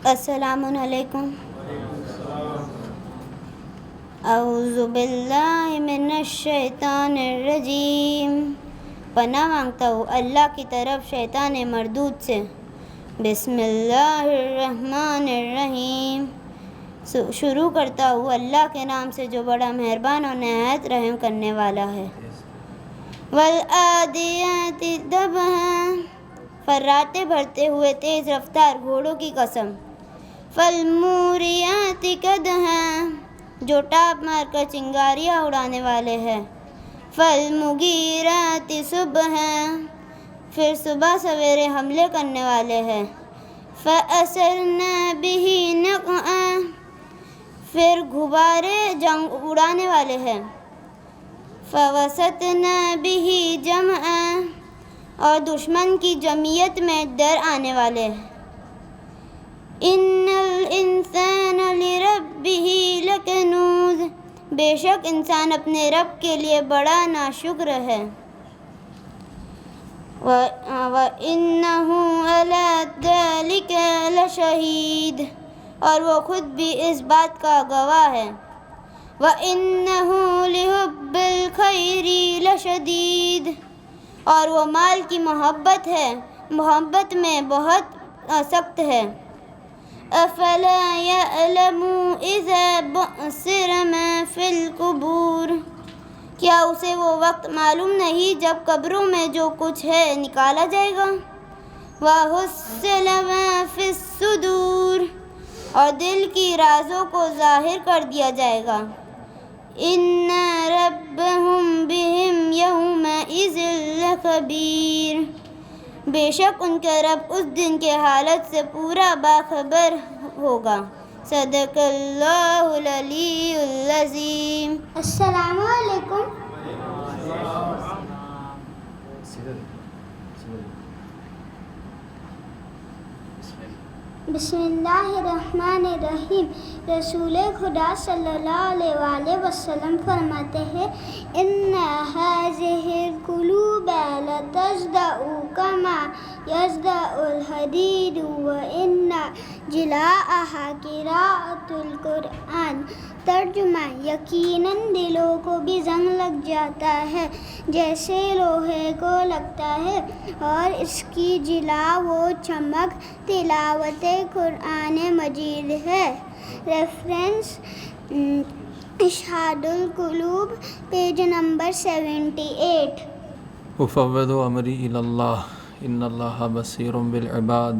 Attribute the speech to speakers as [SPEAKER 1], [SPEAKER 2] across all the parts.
[SPEAKER 1] السلام علیکم۔ اعوذ باللہ من الشیطان الرجیم۔ پناہ مانگتا ہوں اللہ کی طرف شیطان مردود سے۔ بسم اللہ الرحمن الرحیم۔ شروع کرتا ہوں اللہ کے نام سے جو بڑا مہربان اور نہایت رحم کرنے والا ہے۔ والعادیات ضبحا، فراتے بھرتے ہوئے تیز رفتار گھوڑوں کی قسم۔ فالموریات قدحا، جو ٹاپ مار کر چنگاریاں اڑانے والے ہیں۔ فالمغیرات صبحا، پھر صبح سویرے حملے کرنے والے ہیں۔ فأثرن به نقعا، پھر غبارے جنگ اڑانے والے ہیں۔ فوسطن به جمعا، اور دشمن کی جمعیت میں ڈر آنے والے ہیں۔ ان الانسان لربہ لکنود، بے شک انسان اپنے رب کے لیے بڑا ناشکر ہے۔ وَإِنَّهُ عَلَى ذَلِكَ لَشَهِيدٌ، اور وہ خود بھی اس بات کا گواہ ہے۔ وَإِنَّهُ لِحُبِّ الْخَيْرِ لَشَدِيدٌ، اور وہ مال کی محبت میں بہت سخت ہے۔ أَفَلَا يَعْلَمُ إِذَا بُعْثِرَ مَا فِي الْقُبُورِ، کیا اسے وہ وقت معلوم نہیں جب قبروں میں جو کچھ ہے نکالا جائے گا۔ وَحُصِّلَ مَا فِي الصُّدُورِ، اور دل کی رازوں کو ظاہر کر دیا جائے گا۔ إِنَّ رَبَّهُمْ بِهِمْ يَوْمَئِذٍ لَخَبِيرٌ، بے شک ان کے رب اس دن کے حالت سے پورا باخبر ہوگا۔ صدق اللہ العلی العظیم۔ السلام علیکم۔ بسم اللہ الرحمن الرحیم۔ رسول خدا صلی اللہ علیہ وآلہ وسلم فرماتے ہیں، ان هذه القلوب لتصدع كما يصدع الحديد وان جلاءها قراءة القرآن۔ ترجمہ، یقیناً دلوں کو بھی زنگ لگ جاتا ہے جیسے لوہے کو لگتا ہے، اور اس کی جلا و چمک تلاوت قرآن مجید ہے۔ ریفرنس اشہاد القلوب، پیج نمبر 78۔
[SPEAKER 2] افوض امری الی اللہ ان اللہ بصیر بالعباد۔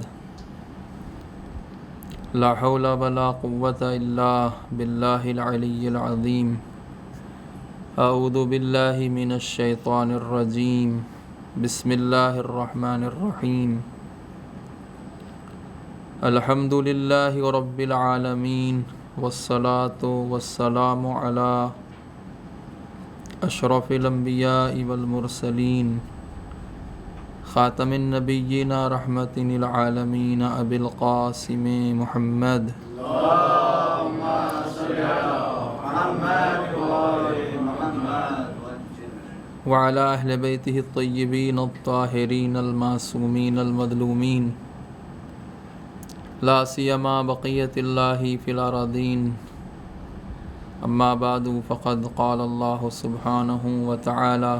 [SPEAKER 2] لا حول ولا قوة الا باللہ العلی العظیم۔ اعوذ باللہ من الشیطان الرجیم۔ بسم اللہ الرحمن الرحیم۔ الحمد للہ رب العالمین، والصلاة والسلام علی اشرف الانبیاء والمرسلین، خاتم النبیین رحمت للعالمین ابی القاسم محمد وعلی اہل بیتہ الطیبین الطاہرین المعصومین المظلومین، لا سیما بقیت اللہ فی الارضین۔ اما بعد فقد قال اللہ سبحانہ وتعالی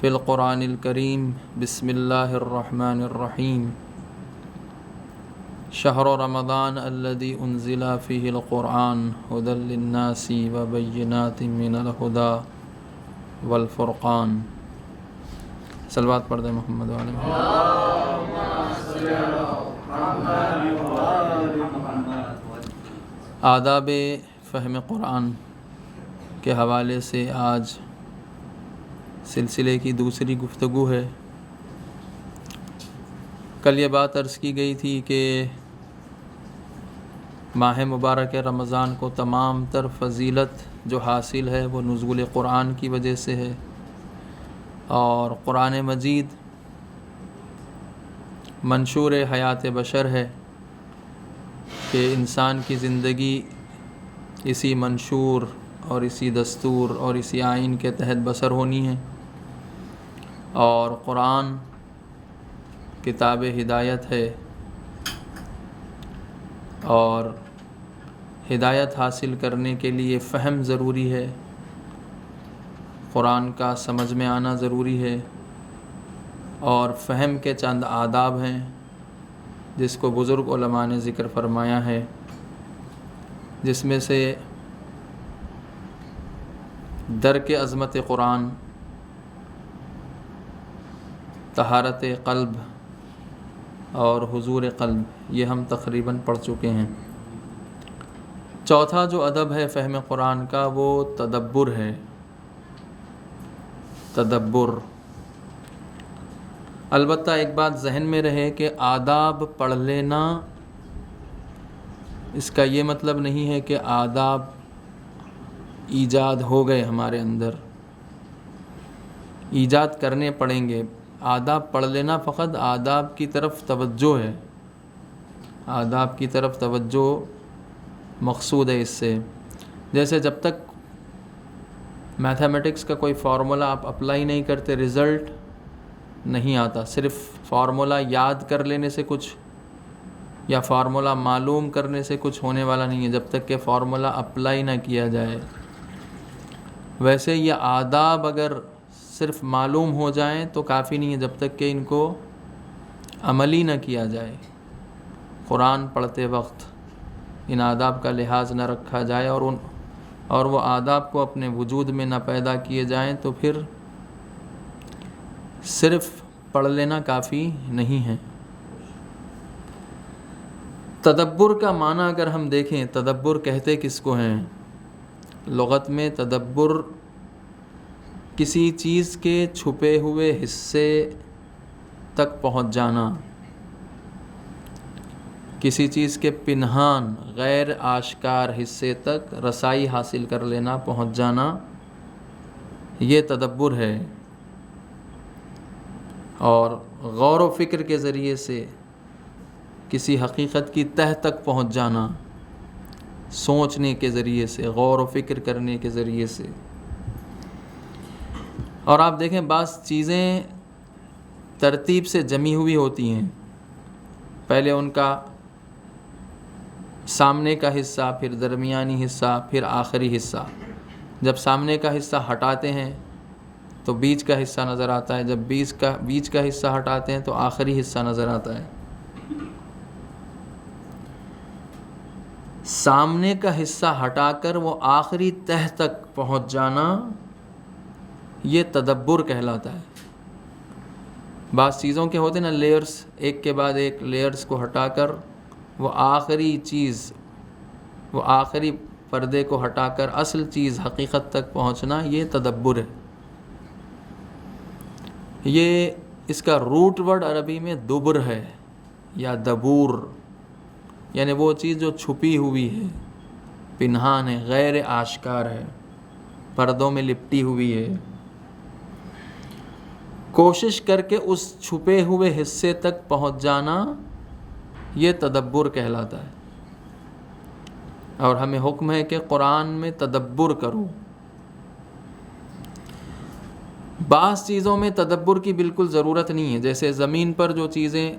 [SPEAKER 2] فی القرآن الکریم، بسم اللہ الرحمن الرحیم۔ شہر رمضان الذی انزل فیہ القرآن ھدی للناس وبینات من الھدی والفرقان۔ صلوات پڑھ دیں محمد وعلی محمد۔ آداب فہم قرآن کے حوالے سے آج سلسلے کی دوسری گفتگو ہے۔ کل یہ بات عرض کی گئی تھی کہ ماہ مبارک رمضان کو تمام تر فضیلت جو حاصل ہے وہ نزول قرآن کی وجہ سے ہے، اور قرآن مجید منشور حیات بشر ہے کہ انسان کی زندگی اسی منشور اور اسی دستور اور اسی آئین کے تحت بسر ہونی ہے، اور قرآن کتاب ہدایت ہے، اور ہدایت حاصل کرنے کے لیے فہم ضروری ہے، قرآن کا سمجھ میں آنا ضروری ہے، اور فہم کے چند آداب ہیں جس کو بزرگ علماء نے ذکر فرمایا ہے، جس میں سے درک عظمت قرآن، طہارت قلب اور حضور قلب، یہ ہم تقریباً پڑھ چکے ہیں۔ چوتھا جو ادب ہے فہم قرآن کا وہ تدبر ہے، تدبر۔ البتہ ایک بات ذہن میں رہے کہ آداب پڑھ لینا اس کا یہ مطلب نہیں ہے کہ آداب ایجاد ہو گئے ہمارے اندر، ایجاد کرنے پڑیں گے۔ آداب پڑھ لینا فقط آداب کی طرف توجہ ہے، آداب کی طرف توجہ مقصود ہے اس سے۔ جیسے جب تک میتھمیٹکس کا کوئی فارمولہ آپ اپلائی نہیں کرتے رزلٹ نہیں آتا۔ صرف فارمولہ یاد کر لینے سے کچھ یا فارمولہ معلوم کرنے سے کچھ ہونے والا نہیں ہے جب تک کہ فارمولہ اپلائی نہ کیا جائے۔ ویسے یہ آداب اگر صرف معلوم ہو جائیں تو کافی نہیں ہے جب تک کہ ان کو عملی نہ کیا جائے۔ قرآن پڑھتے وقت ان آداب کا لحاظ نہ رکھا جائے اور وہ آداب کو اپنے وجود میں نہ پیدا کیے جائیں تو پھر صرف پڑھ لینا کافی نہیں ہے۔ تدبر کا معنی اگر ہم دیکھیں، تدبر کہتے کس کو ہیں؟ لغت میں تدبر کسی چیز کے چھپے ہوئے حصے تک پہنچ جانا، کسی چیز کے پنہان غیر آشکار حصے تک رسائی حاصل کر لینا، پہنچ جانا، یہ تدبر ہے۔ اور غور و فکر کے ذریعے سے کسی حقیقت کی تہ تک پہنچ جانا، سوچنے کے ذریعے سے، غور و فکر کرنے کے ذریعے سے۔ اور آپ دیکھیں بعض چیزیں ترتیب سے جمی ہوئی ہوتی ہیں، پہلے ان کا سامنے کا حصہ، پھر درمیانی حصہ، پھر آخری حصہ۔ جب سامنے کا حصہ ہٹاتے ہیں تو بیچ کا حصہ نظر آتا ہے، جب بیچ کا حصہ ہٹاتے ہیں تو آخری حصہ نظر آتا ہے۔ سامنے کا حصہ ہٹا کر وہ آخری تہ تک پہنچ جانا، یہ تدبر کہلاتا ہے۔ بعض چیزوں کے ہوتے نا لیئرز، ایک کے بعد ایک لیئرز کو ہٹا کر وہ آخری چیز، وہ آخری پردے کو ہٹا کر اصل چیز حقیقت تک پہنچنا، یہ تدبر ہے۔ یہ اس کا روٹ ورڈ عربی میں دبر ہے یا دبور، یعنی وہ چیز جو چھپی ہوئی ہے، پنہان ہے، غیر آشکار ہے، پردوں میں لپٹی ہوئی ہے۔ کوشش کر کے اس چھپے ہوئے حصے تک پہنچ جانا، یہ تدبر کہلاتا ہے۔ اور ہمیں حکم ہے کہ قرآن میں تدبر کرو۔ بعض چیزوں میں تدبر کی بالکل ضرورت نہیں ہے، جیسے زمین پر جو چیزیں،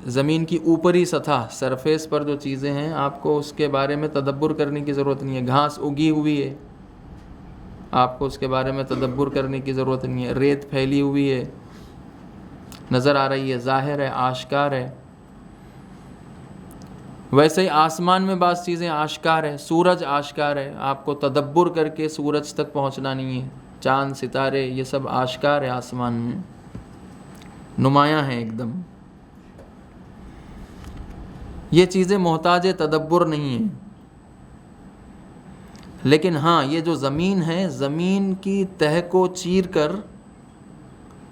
[SPEAKER 2] زمین کی اوپری سطح، سرفیس پر جو چیزیں ہیں، آپ کو اس کے بارے میں تدبر کرنے کی ضرورت نہیں ہے۔ گھاس اگی ہوئی ہے، آپ کو اس کے بارے میں تدبر کرنے کی ضرورت نہیں ہے۔ ریت پھیلی ہوئی ہے، نظر آ رہی ہے، ظاہر ہے، آشکار ہے۔ ویسے ہی آسمان میں بعض چیزیں آشکار ہے، سورج آشکار ہے، آپ کو تدبر کر کے سورج تک پہنچنا نہیں ہے۔ چاند، ستارے، یہ سب آشکار ہے، آسمان میں نمایاں ہیں ایک دم۔ یہ چیزیں محتاج تدبر نہیں ہیں۔ لیکن ہاں، یہ جو زمین ہے، زمین کی تہ کو چیر کر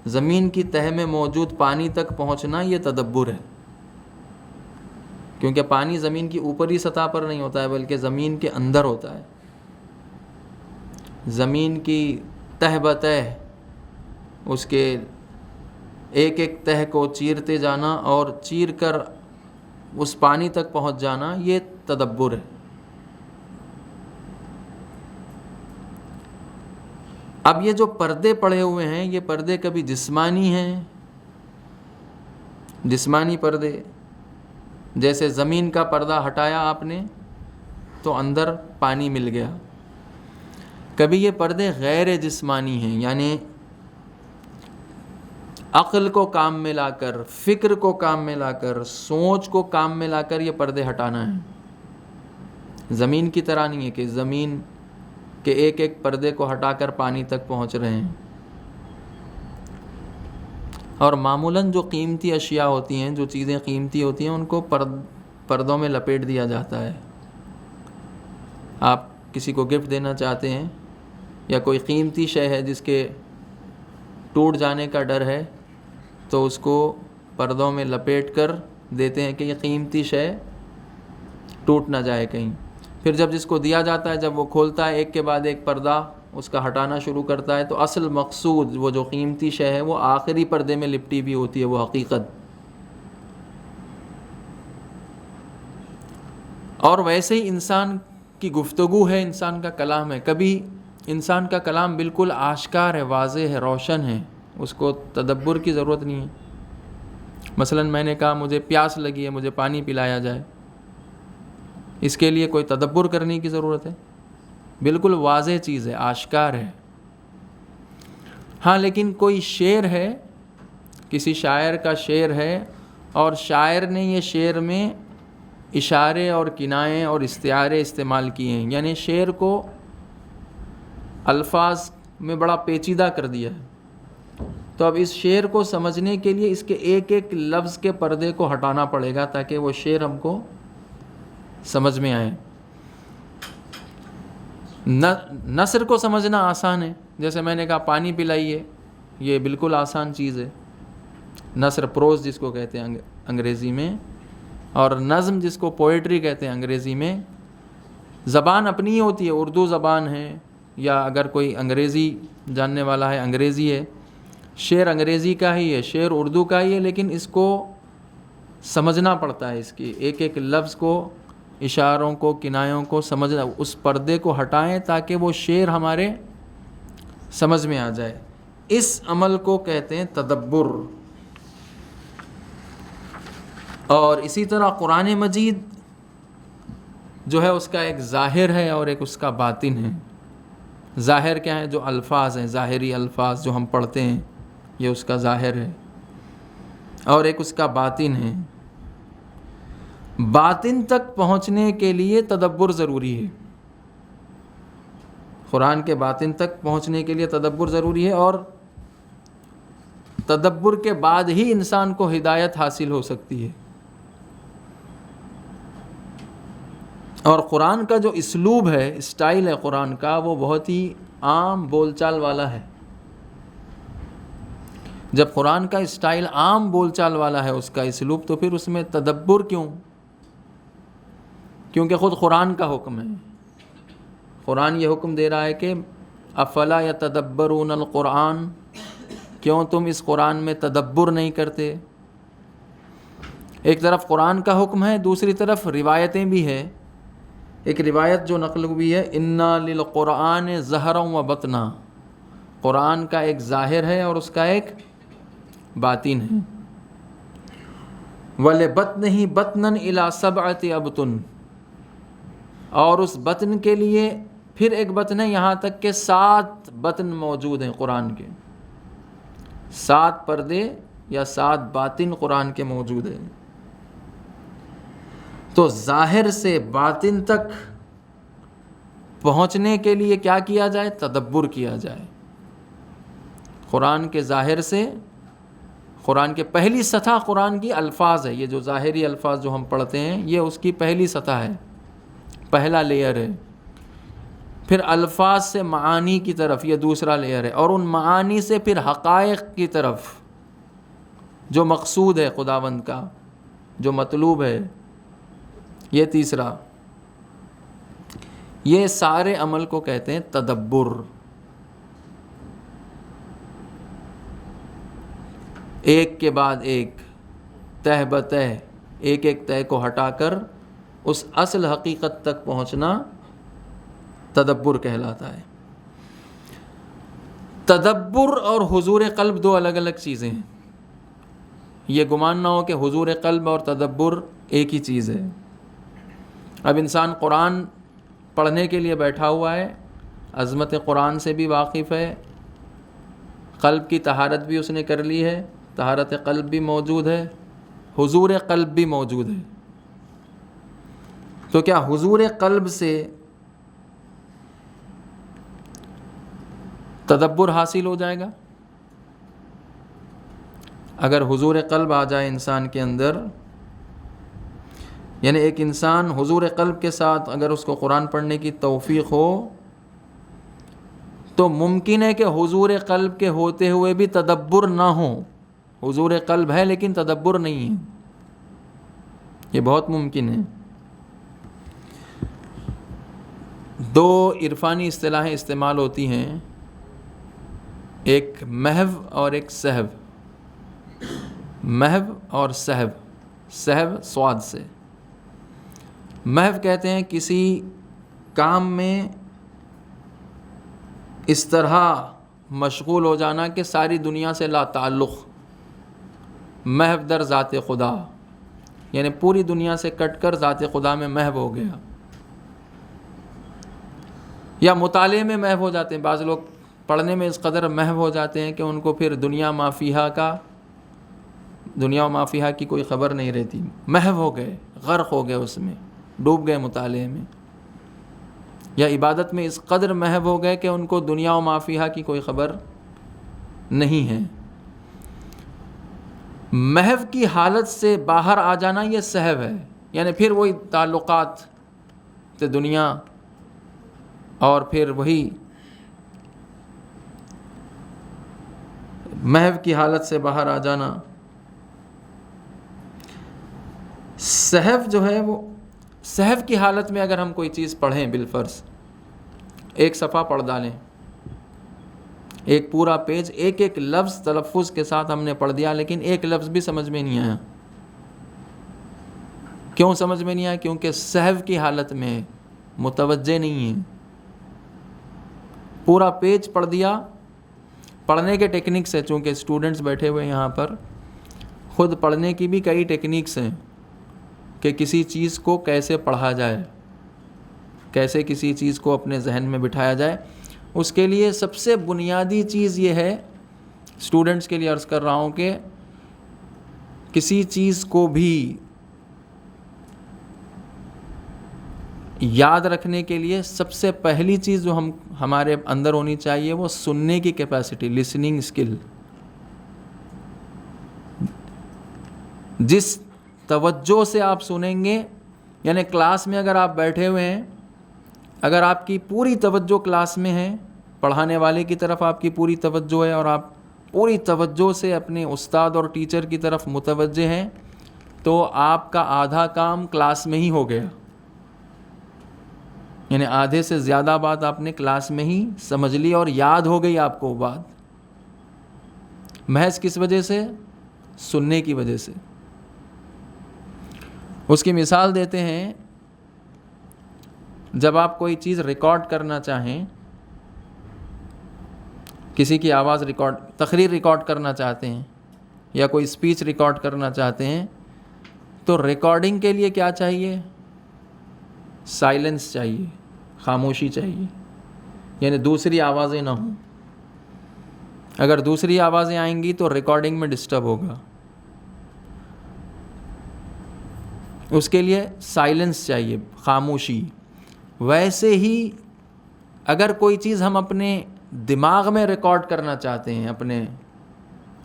[SPEAKER 2] زمین کی تہ میں موجود پانی تک پہنچنا، یہ تدبر ہے۔ کیونکہ پانی زمین کی اوپری سطح پر نہیں ہوتا ہے بلکہ زمین کے اندر ہوتا ہے۔ زمین کی تہ بتہ اس کے ایک ایک تہ کو چیرتے جانا اور چیر کر اس پانی تک پہنچ جانا، یہ تدبر ہے۔ اب یہ جو پردے پڑے ہوئے ہیں، یہ پردے کبھی جسمانی ہیں، جسمانی پردے، جیسے زمین کا پردہ ہٹایا آپ نے تو اندر پانی مل گیا. کبھی یہ پردے غیر جسمانی ہیں، یعنی عقل کو کام میں لا کر، فکر کو کام میں لا کر، سوچ کو کام میں لا کر یہ پردے ہٹانا ہے. زمین کی طرح نہیں ہے کہ زمین کے ایک ایک پردے کو ہٹا کر پانی تک پہنچ رہے ہیں. اور معمولاً جو قیمتی اشیاء ہوتی ہیں، جو چیزیں قیمتی ہوتی ہیں، ان کو پردوں میں لپیٹ دیا جاتا ہے. آپ کسی کو گفٹ دینا چاہتے ہیں یا کوئی قیمتی شے ہے جس کے ٹوٹ جانے کا ڈر ہے تو اس کو پردوں میں لپیٹ کر دیتے ہیں کہ یہ قیمتی شے ٹوٹ نہ جائے کہیں. پھر جب جس کو دیا جاتا ہے، جب وہ کھولتا ہے ایک کے بعد ایک پردہ اس کا ہٹانا شروع کرتا ہے تو اصل مقصود وہ جو قیمتی شے ہے وہ آخری پردے میں لپٹی بھی ہوتی ہے، وہ حقیقت. اور ویسے ہی انسان کی گفتگو ہے، انسان کا کلام ہے. کبھی انسان کا کلام بالکل آشکار ہے، واضح ہے، روشن ہے، اس کو تدبر کی ضرورت نہیں ہے. مثلا میں نے کہا مجھے پیاس لگی ہے، مجھے پانی پلایا جائے، اس کے لیے کوئی تدبر کرنے کی ضرورت ہے؟ بالکل واضح چیز ہے، آشکار ہے. ہاں لیکن کوئی شعر ہے، کسی شاعر کا شعر ہے اور شاعر نے یہ شعر میں اشارے اور کنایے اور استعارے استعمال کیے ہیں، یعنی شعر کو الفاظ میں بڑا پیچیدہ کر دیا ہے. تو اب اس شعر کو سمجھنے کے لیے اس کے ایک ایک لفظ کے پردے کو ہٹانا پڑے گا تاکہ وہ شعر ہم کو سمجھ میں آئے. نثر کو سمجھنا آسان ہے، جیسے میں نے کہا پانی پلائیے، یہ بالکل آسان چیز ہے. نثر پروز جس کو کہتے ہیں انگریزی میں، اور نظم جس کو پوئٹری کہتے ہیں انگریزی میں. زبان اپنی ہی ہوتی ہے، اردو زبان ہے، یا اگر کوئی انگریزی جاننے والا ہے انگریزی ہے. شعر انگریزی کا ہی ہے، شعر اردو کا ہی ہے، لیکن اس کو سمجھنا پڑتا ہے، اس کی ایک ایک لفظ کو، اشاروں کو، کنایوں کو سمجھنا. اس پردے کو ہٹائیں تاکہ وہ شعر ہمارے سمجھ میں آ جائے. اس عمل کو کہتے ہیں تدبر. اور اسی طرح قرآن مجید جو ہے اس کا ایک ظاہر ہے اور ایک اس کا باطن ہے. ظاہر کیا ہے؟ جو الفاظ ہیں، ظاہری الفاظ جو ہم پڑھتے ہیں، یہ اس کا ظاہر ہے. اور ایک اس کا باطن ہے. باطن تک پہنچنے کے لیے تدبر ضروری ہے. قرآن کے باطن تک پہنچنے کے لیے تدبر ضروری ہے، اور تدبر کے بعد ہی انسان کو ہدایت حاصل ہو سکتی ہے. اور قرآن کا جو اسلوب ہے، اسٹائل ہے قرآن کا، وہ بہت ہی عام بول چال والا ہے. جب قرآن کا اسٹائل عام بول چال والا ہے، اس کا اسلوب، تو پھر اس میں تدبر کیوں؟ کیونکہ خود قرآن کا حکم ہے. قرآن یہ حکم دے رہا ہے کہ افلا یتدبرون القرآن، کیوں تم اس قرآن میں تدبر نہیں کرتے؟ ایک طرف قرآن کا حکم ہے، دوسری طرف روایتیں بھی ہیں. ایک روایت جو نقل ہوئی ہے، انا للقرآن ظہرا و بطنا، قرآن کا ایک ظاہر ہے اور اس کا ایک باطن ہے. وَلِبَطْنِهِ بَطْنًا إِلَى سَبْعَةِ أَبْطُنٍ، اور اس بطن کے لیے پھر ایک بطن ہے، یہاں تک کہ 7 بطن موجود ہیں. قرآن کے 7 پردے یا 7 باطن قرآن کے موجود ہیں. تو ظاہر سے باطن تک پہنچنے کے لیے کیا کیا جائے؟ تدبر کیا جائے. قرآن کے ظاہر سے، قرآن کے پہلی سطح قرآن کی الفاظ ہے. یہ جو ظاہری الفاظ جو ہم پڑھتے ہیں، یہ اس کی پہلی سطح ہے، پہلا لیئر ہے. پھر الفاظ سے معانی کی طرف، یہ دوسرا لیئر ہے. اور ان معانی سے پھر حقائق کی طرف، جو مقصود ہے خداوند کا، جو مطلوب ہے، یہ تیسرا. یہ سارے عمل کو کہتے ہیں تدبر. ایک کے بعد ایک، تہ بتہ، ایک ایک تہ کو ہٹا کر اس اصل حقیقت تک پہنچنا تدبر کہلاتا ہے. تدبر اور حضور قلب 2 الگ الگ چیزیں ہیں. یہ گمان نہ ہو کہ حضور قلب اور تدبر ایک ہی چیز ہے۔ اب انسان قرآن پڑھنے کے لیے بیٹھا ہوا ہے، عظمت قرآن سے بھی واقف ہے، قلب کی طہارت بھی اس نے کر لی ہے، طہارت قلب بھی موجود ہے، حضور قلب بھی موجود ہے۔ تو کیا حضور قلب سے تدبر حاصل ہو جائے گا؟ اگر حضور قلب آ جائے انسان کے اندر، یعنی ایک انسان حضور قلب کے ساتھ اگر اس کو قرآن پڑھنے کی توفیق ہو تو ممکن ہے کہ حضور قلب کے ہوتے ہوئے بھی تدبر نہ ہو۔ حضور قلب ہے لیکن تدبر نہیں ہے، یہ بہت ممکن ہے۔ دو عرفانی اصطلاحیں استعمال ہوتی ہیں، ایک محو اور ایک سہو۔ محو اور سہو، سہو صاد سے۔ محو کہتے ہیں کسی کام میں اس طرح مشغول ہو جانا کہ ساری دنیا سے لا تعلق، محو در ذات خدا، یعنی پوری دنیا سے کٹ کر ذات خدا میں محو ہو گیا۔ یا مطالعے میں محو ہو جاتے ہیں، بعض لوگ پڑھنے میں اس قدر محو ہو جاتے ہیں کہ ان کو پھر دنیا ما فیہا و ما فیہا کی کوئی خبر نہیں رہتی، محو ہو گئے، غرق ہو گئے، اس میں ڈوب گئے مطالعے میں۔ یا عبادت میں اس قدر محو ہو گئے کہ ان کو دنیا و ما فیہا کی کوئی خبر نہیں ہے۔ محو کی حالت سے باہر آ جانا یہ سہو ہے، یعنی پھر وہی تعلقات سے دنیا اور پھر وہی محو کی حالت سے باہر آ جانا۔ سہو جو ہے وہ سہو کی حالت میں اگر ہم کوئی چیز پڑھیں، بالفرض ایک صفحہ پڑھ ڈالیں، ایک پورا پیج، ایک ایک لفظ تلفظ کے ساتھ ہم نے پڑھ دیا لیکن ایک لفظ بھی سمجھ میں نہیں آیا۔ کیوں سمجھ میں نہیں آیا؟ کیونکہ سہو کی حالت میں متوجہ نہیں ہے۔ پورا پیج پڑھ دیا، پڑھنے کے ٹیکنکس ہے، چونکہ اسٹوڈنٹس بیٹھے ہوئے یہاں پر، خود پڑھنے کی بھی کئی ٹیکنیکس ہیں کہ کسی چیز کو کیسے پڑھا جائے، کیسے کسی چیز کو اپنے ذہن میں بٹھایا جائے۔ اس کے لیے سب سے بنیادی چیز یہ ہے، اسٹوڈنٹس کے لیے عرض کر رہا ہوں، کہ کسی چیز کو بھی یاد رکھنے کے لیے سب سے پہلی چیز جو ہمارے اندر ہونی چاہیے وہ سننے کی کیپیسٹی، لسننگ اسکل۔ جس توجہ سے آپ سنیں گے، یعنی کلاس میں اگر آپ بیٹھے ہوئے ہیں، اگر آپ کی پوری توجہ کلاس میں ہے، پڑھانے والے کی طرف آپ کی پوری توجہ ہے اور آپ پوری توجہ سے اپنے استاد اور ٹیچر کی طرف متوجہ ہیں، تو آپ کا آدھا کام کلاس میں ہی ہو گیا، یعنی آدھے سے زیادہ بات آپ نے کلاس میں ہی سمجھ لی اور یاد ہو گئی آپ کو بات۔ محض کس وجہ سے؟ سننے کی وجہ سے۔ اس کی مثال دیتے ہیں، جب آپ کوئی چیز ریکارڈ کرنا چاہیں، کسی کی آواز تقریر ریکارڈ کرنا چاہتے ہیں یا کوئی اسپیچ ریکارڈ کرنا چاہتے ہیں، تو ریکارڈنگ کے لیے کیا چاہیے؟ سائلنس چاہیے، خاموشی چاہیے، یعنی دوسری آوازیں نہ ہوں۔ اگر دوسری آوازیں آئیں گی تو ریکارڈنگ میں ڈسٹرب ہوگا، اس کے لیے سائلنس چاہیے، خاموشی۔ ویسے ہی اگر کوئی چیز ہم اپنے دماغ میں ریکارڈ کرنا چاہتے ہیں،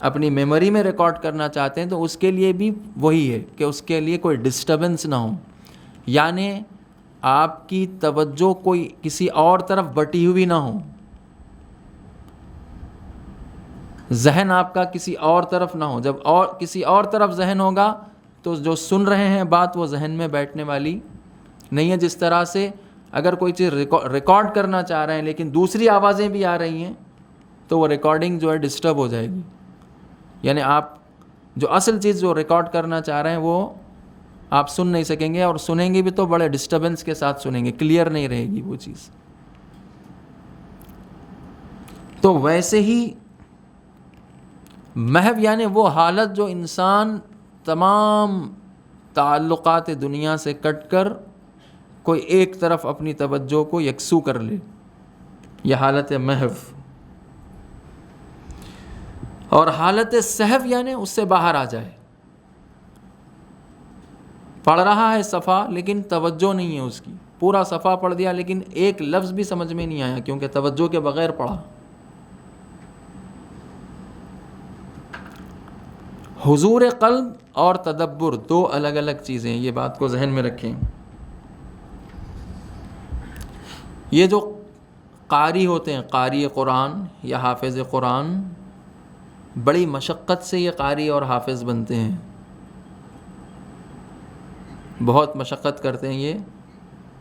[SPEAKER 2] اپنی میموری میں ریکارڈ کرنا چاہتے ہیں، تو اس کے لیے بھی وہی ہے کہ اس کے لیے کوئی ڈسٹربنس نہ ہو، یعنی آپ کی توجہ کوئی کسی اور طرف بٹی ہوئی نہ ہو، ذہن آپ کا کسی اور طرف نہ ہو۔ جب کسی اور طرف ذہن ہوگا تو جو سن رہے ہیں بات وہ ذہن میں بیٹھنے والی نہیں ہے۔ جس طرح سے اگر کوئی چیز ریکارڈ کرنا چاہ رہے ہیں لیکن دوسری آوازیں بھی آ رہی ہیں تو وہ ریکارڈنگ جو ہے ڈسٹرب ہو جائے گی، یعنی آپ جو اصل چیز جو ریکارڈ کرنا چاہ رہے ہیں وہ آپ سن نہیں سکیں گے، اور سنیں گے بھی تو بڑے ڈسٹربنس کے ساتھ سنیں گے، کلیئر نہیں رہے گی وہ چیز۔ تو ویسے ہی محو یعنی وہ حالت جو انسان تمام تعلقات دنیا سے کٹ کر کوئی ایک طرف اپنی توجہ کو یکسو کر لے، یہ حالت محو۔ اور حالت سہو یعنی اس سے باہر آ جائے، پڑھ رہا ہے صفحہ لیکن توجہ نہیں ہے اس کی، پورا صفحہ پڑھ دیا لیکن ایک لفظ بھی سمجھ میں نہیں آیا کیونکہ توجہ کے بغیر پڑھا۔ حضور قلب اور تدبر دو الگ الگ چیزیں ہیں، یہ بات کو ذہن میں رکھیں۔ یہ جو قاری ہوتے ہیں، قاری قرآن یا حافظ قرآن، بڑی مشقت سے یہ قاری اور حافظ بنتے ہیں، بہت مشقت کرتے ہیں یہ،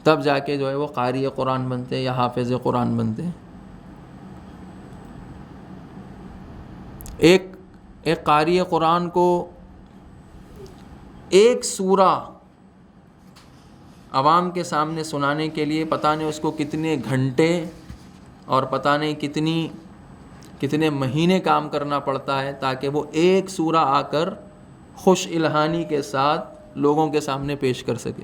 [SPEAKER 2] تب جا کے جو ہے وہ قاری قرآن بنتے ہیں یا حافظ قرآن بنتے ہیں۔ ایک قاری قرآن کو ایک سورہ عوام کے سامنے سنانے کے لیے پتہ نہیں اس کو کتنے گھنٹے اور پتہ نہیں کتنے مہینے کام کرنا پڑتا ہے تاکہ وہ ایک سورہ آ کر خوش الہانی کے ساتھ لوگوں کے سامنے پیش کر سکے۔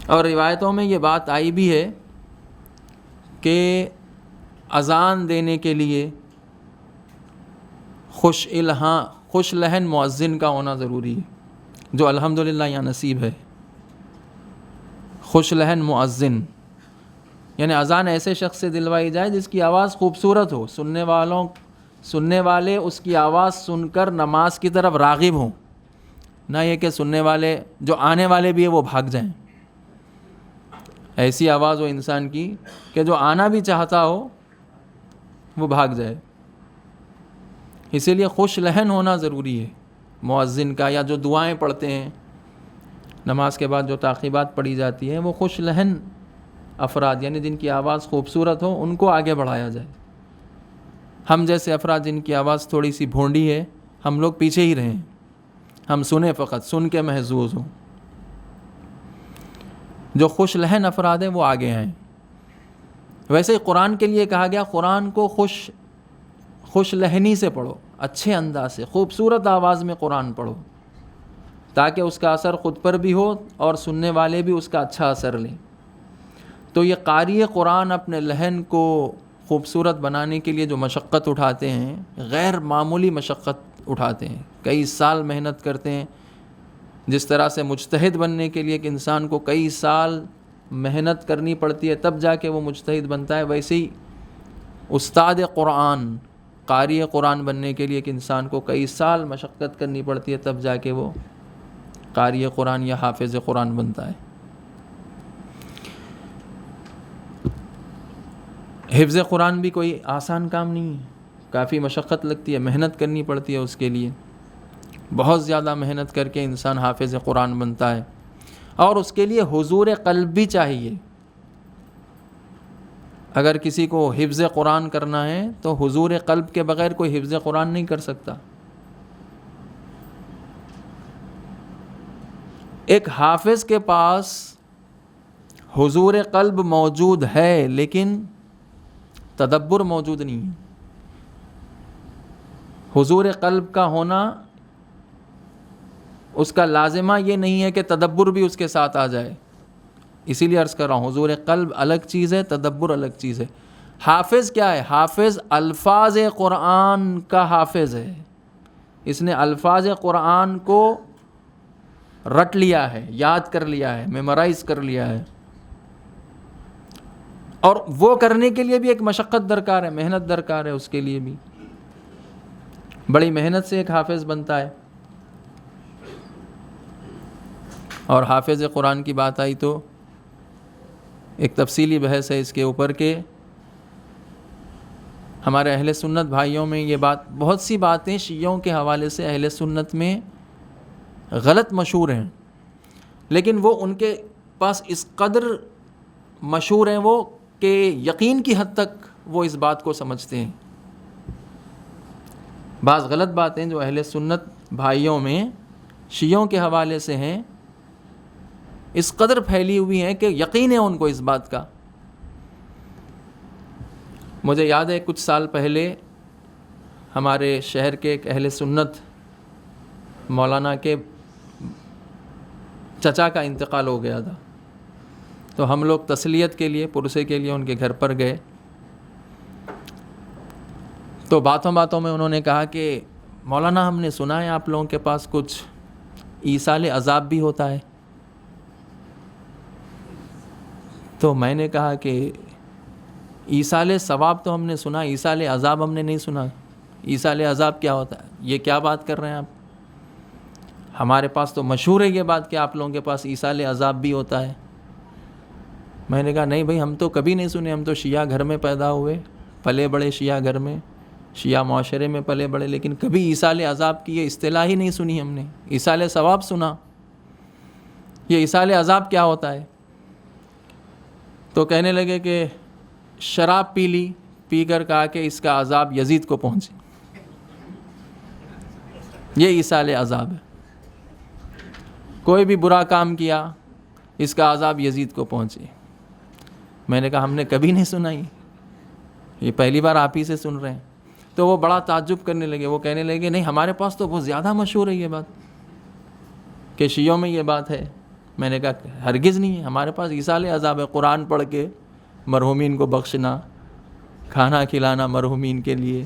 [SPEAKER 2] اور روایتوں میں یہ بات آئی بھی ہے کہ اذان دینے کے لیے خوش لہن مؤذن کا ہونا ضروری ہے، جو الحمدللہ یہاں نصیب ہے۔ خوش لہن مؤذن یعنی اذان ایسے شخص سے دلوائی جائے جس کی آواز خوبصورت ہو، سننے والے اس کی آواز سن کر نماز کی طرف راغب ہوں، نہ یہ کہ سننے والے جو آنے والے بھی ہیں وہ بھاگ جائیں۔ ایسی آواز ہو انسان کی کہ جو آنا بھی چاہتا ہو وہ بھاگ جائے۔ اسی لیے خوش لہن ہونا ضروری ہے مؤذن کا، یا جو دعائیں پڑھتے ہیں نماز کے بعد جو تعقیبات پڑھی جاتی ہیں، وہ خوش لہن افراد یعنی جن کی آواز خوبصورت ہو ان کو آگے بڑھایا جائے۔ ہم جیسے افراد جن کی آواز تھوڑی سی بھونڈی ہے، ہم لوگ پیچھے ہی رہیں، ہم سنیں، فقط سن کے محظوظ ہوں۔ جو خوش لہن افراد ہیں وہ آگے ہیں۔ ویسے ہی قرآن کے لیے کہا گیا قرآن کو خوش لہنی سے پڑھو، اچھے انداز سے، خوبصورت آواز میں قرآن پڑھو تاکہ اس کا اثر خود پر بھی ہو اور سننے والے بھی اس کا اچھا اثر لیں۔ تو یہ قاری قرآن اپنے لہن کو خوبصورت بنانے کے لیے جو مشقت اٹھاتے ہیں، غیر معمولی مشقت اٹھاتے ہیں، کئی سال محنت کرتے ہیں۔ جس طرح سے مجتہد بننے کے لیے کہ انسان کو کئی سال محنت کرنی پڑتی ہے تب جا کے وہ مجتہد بنتا ہے، ویسے ہی استاد قرآن، قاری قرآن بننے کے لیے کہ انسان کو کئی سال مشقت کرنی پڑتی ہے تب جا کے وہ قاری قرآن یا حافظ قرآن بنتا ہے۔ حفظ قرآن بھی کوئی آسان کام نہیں ہے، کافی مشقت لگتی ہے، محنت کرنی پڑتی ہے اس کے لیے، بہت زیادہ محنت کر کے انسان حافظ قرآن بنتا ہے، اور اس کے لیے حضور قلب بھی چاہیے۔ اگر کسی کو حفظ قرآن کرنا ہے تو حضور قلب کے بغیر کوئی حفظ قرآن نہیں کر سکتا۔ ایک حافظ کے پاس حضور قلب موجود ہے لیکن تدبر موجود نہیں ہے۔ حضور قلب کا ہونا اس کا لازمہ یہ نہیں ہے کہ تدبر بھی اس کے ساتھ آ جائے، اسی لیے عرض کر رہا ہوں حضور قلب الگ چیز ہے، تدبر الگ چیز ہے۔ حافظ کیا ہے؟ حافظ الفاظ قرآن کا حافظ ہے، اس نے الفاظ قرآن کو رٹ لیا ہے، یاد کر لیا ہے، میمورائز کر لیا ہے، اور وہ کرنے کے لیے بھی ایک مشقت درکار ہے، محنت درکار ہے، اس کے لیے بھی بڑی محنت سے ایک حافظ بنتا ہے۔ اور حافظ قرآن کی بات آئی تو ایک تفصیلی بحث ہے اس کے اوپر کہ ہمارے اہل سنت بھائیوں میں یہ بات، بہت سی باتیں شیعوں کے حوالے سے اہل سنت میں غلط مشہور ہیں، لیکن وہ ان کے پاس اس قدر مشہور ہیں وہ کہ یقین کی حد تک وہ اس بات کو سمجھتے ہیں۔ بعض غلط باتیں جو اہل سنت بھائیوں میں شیعوں کے حوالے سے ہیں اس قدر پھیلی ہوئی ہیں کہ یقین ہے ان کو اس بات کا۔ مجھے یاد ہے کچھ سال پہلے ہمارے شہر کے ایک اہل سنت مولانا کے چچا کا انتقال ہو گیا تھا، تو ہم لوگ تسلیت کے لیے پرسے کے لیے ان کے گھر پر گئے. تو باتوں باتوں میں انہوں نے کہا کہ مولانا ہم نے سنا ہے آپ لوگوں کے پاس کچھ ایصال عذاب بھی ہوتا ہے. تو میں نے کہا کہ ایصال ثواب تو ہم نے سنا، ایصال عذاب ہم نے نہیں سنا. ایصال عذاب کیا ہوتا ہے؟ یہ کیا بات کر رہے ہیں آپ؟ ہمارے پاس تو مشہور ہے یہ بات کہ آپ لوگوں کے پاس ایصال عذاب بھی ہوتا ہے. میں نے کہا نہیں بھائی، ہم تو کبھی نہیں سنے. ہم تو شیعہ گھر میں پیدا ہوئے، پلے بڑے شیعہ گھر میں، شیعہ معاشرے میں پلے بڑے، لیکن کبھی ایصال عذاب کی یہ اصطلاح ہی نہیں سنی ہم نے. ایصال ثواب سنا، یہ ایصال عذاب کیا ہوتا ہے؟ تو کہنے لگے کہ شراب پی لی، پی کر کہا کہ اس کا عذاب یزید کو پہنچے، یہ ایصال عذاب ہے. کوئی بھی برا کام کیا، اس کا عذاب یزید کو پہنچے. میں نے کہا ہم نے کبھی نہیں سنا، یہ پہلی بار آپ ہی سے سن رہے ہیں. تو وہ بڑا تعجب کرنے لگے. وہ کہنے لگے نہیں، ہمارے پاس تو بہت زیادہ مشہور ہے یہ بات کہ شیعوں میں یہ بات ہے. میں نے کہا ہرگز نہیں ہے، ہمارے پاس ایصال عذاب ہے. قرآن پڑھ کے مرحومین کو بخشنا، کھانا کھلانا مرحومین کے لیے،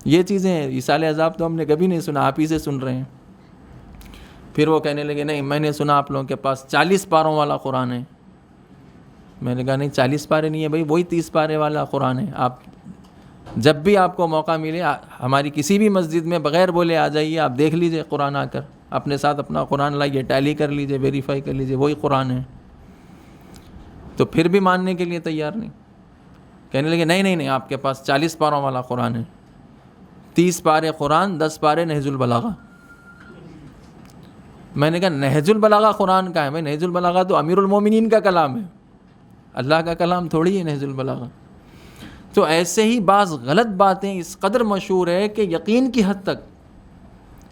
[SPEAKER 2] یہ چیزیں ہیں. ایصال عذاب تو ہم نے کبھی نہیں سنا، آپ ہی سے سن رہے ہیں. پھر وہ کہنے لگے نہیں، میں نے سنا آپ لوگوں کے پاس 40 پاروں والا قرآن ہے. میں نے کہا نہیں، 40 پارے نہیں ہے بھائی، وہی 30 پارے والا قرآن ہے. آپ جب بھی آپ کو موقع ملے ہماری کسی بھی مسجد میں بغیر بولے آ جائیے، آپ دیکھ لیجئے قرآن آ کر، اپنے ساتھ اپنا قرآن لائیے، ٹیلی کر لیجئے، ویریفائی کر لیجئے، وہی قرآن ہے. تو پھر بھی ماننے کے لیے تیار نہیں. کہنے لگے نہیں، آپ کے پاس 40 پاروں والا قرآن ہے. 30 پارے قرآن، 10 پارے نہج البلاغہ. میں نے کہا نہج البلاغہ قرآن کا ہے بھائی، نہج البلاغہ تو امیر المومنین کا کلام ہے، اللہ کا کلام تھوڑی ہے نہج البلاغہ. تو ایسے ہی بعض غلط باتیں اس قدر مشہور ہے کہ یقین کی حد تک.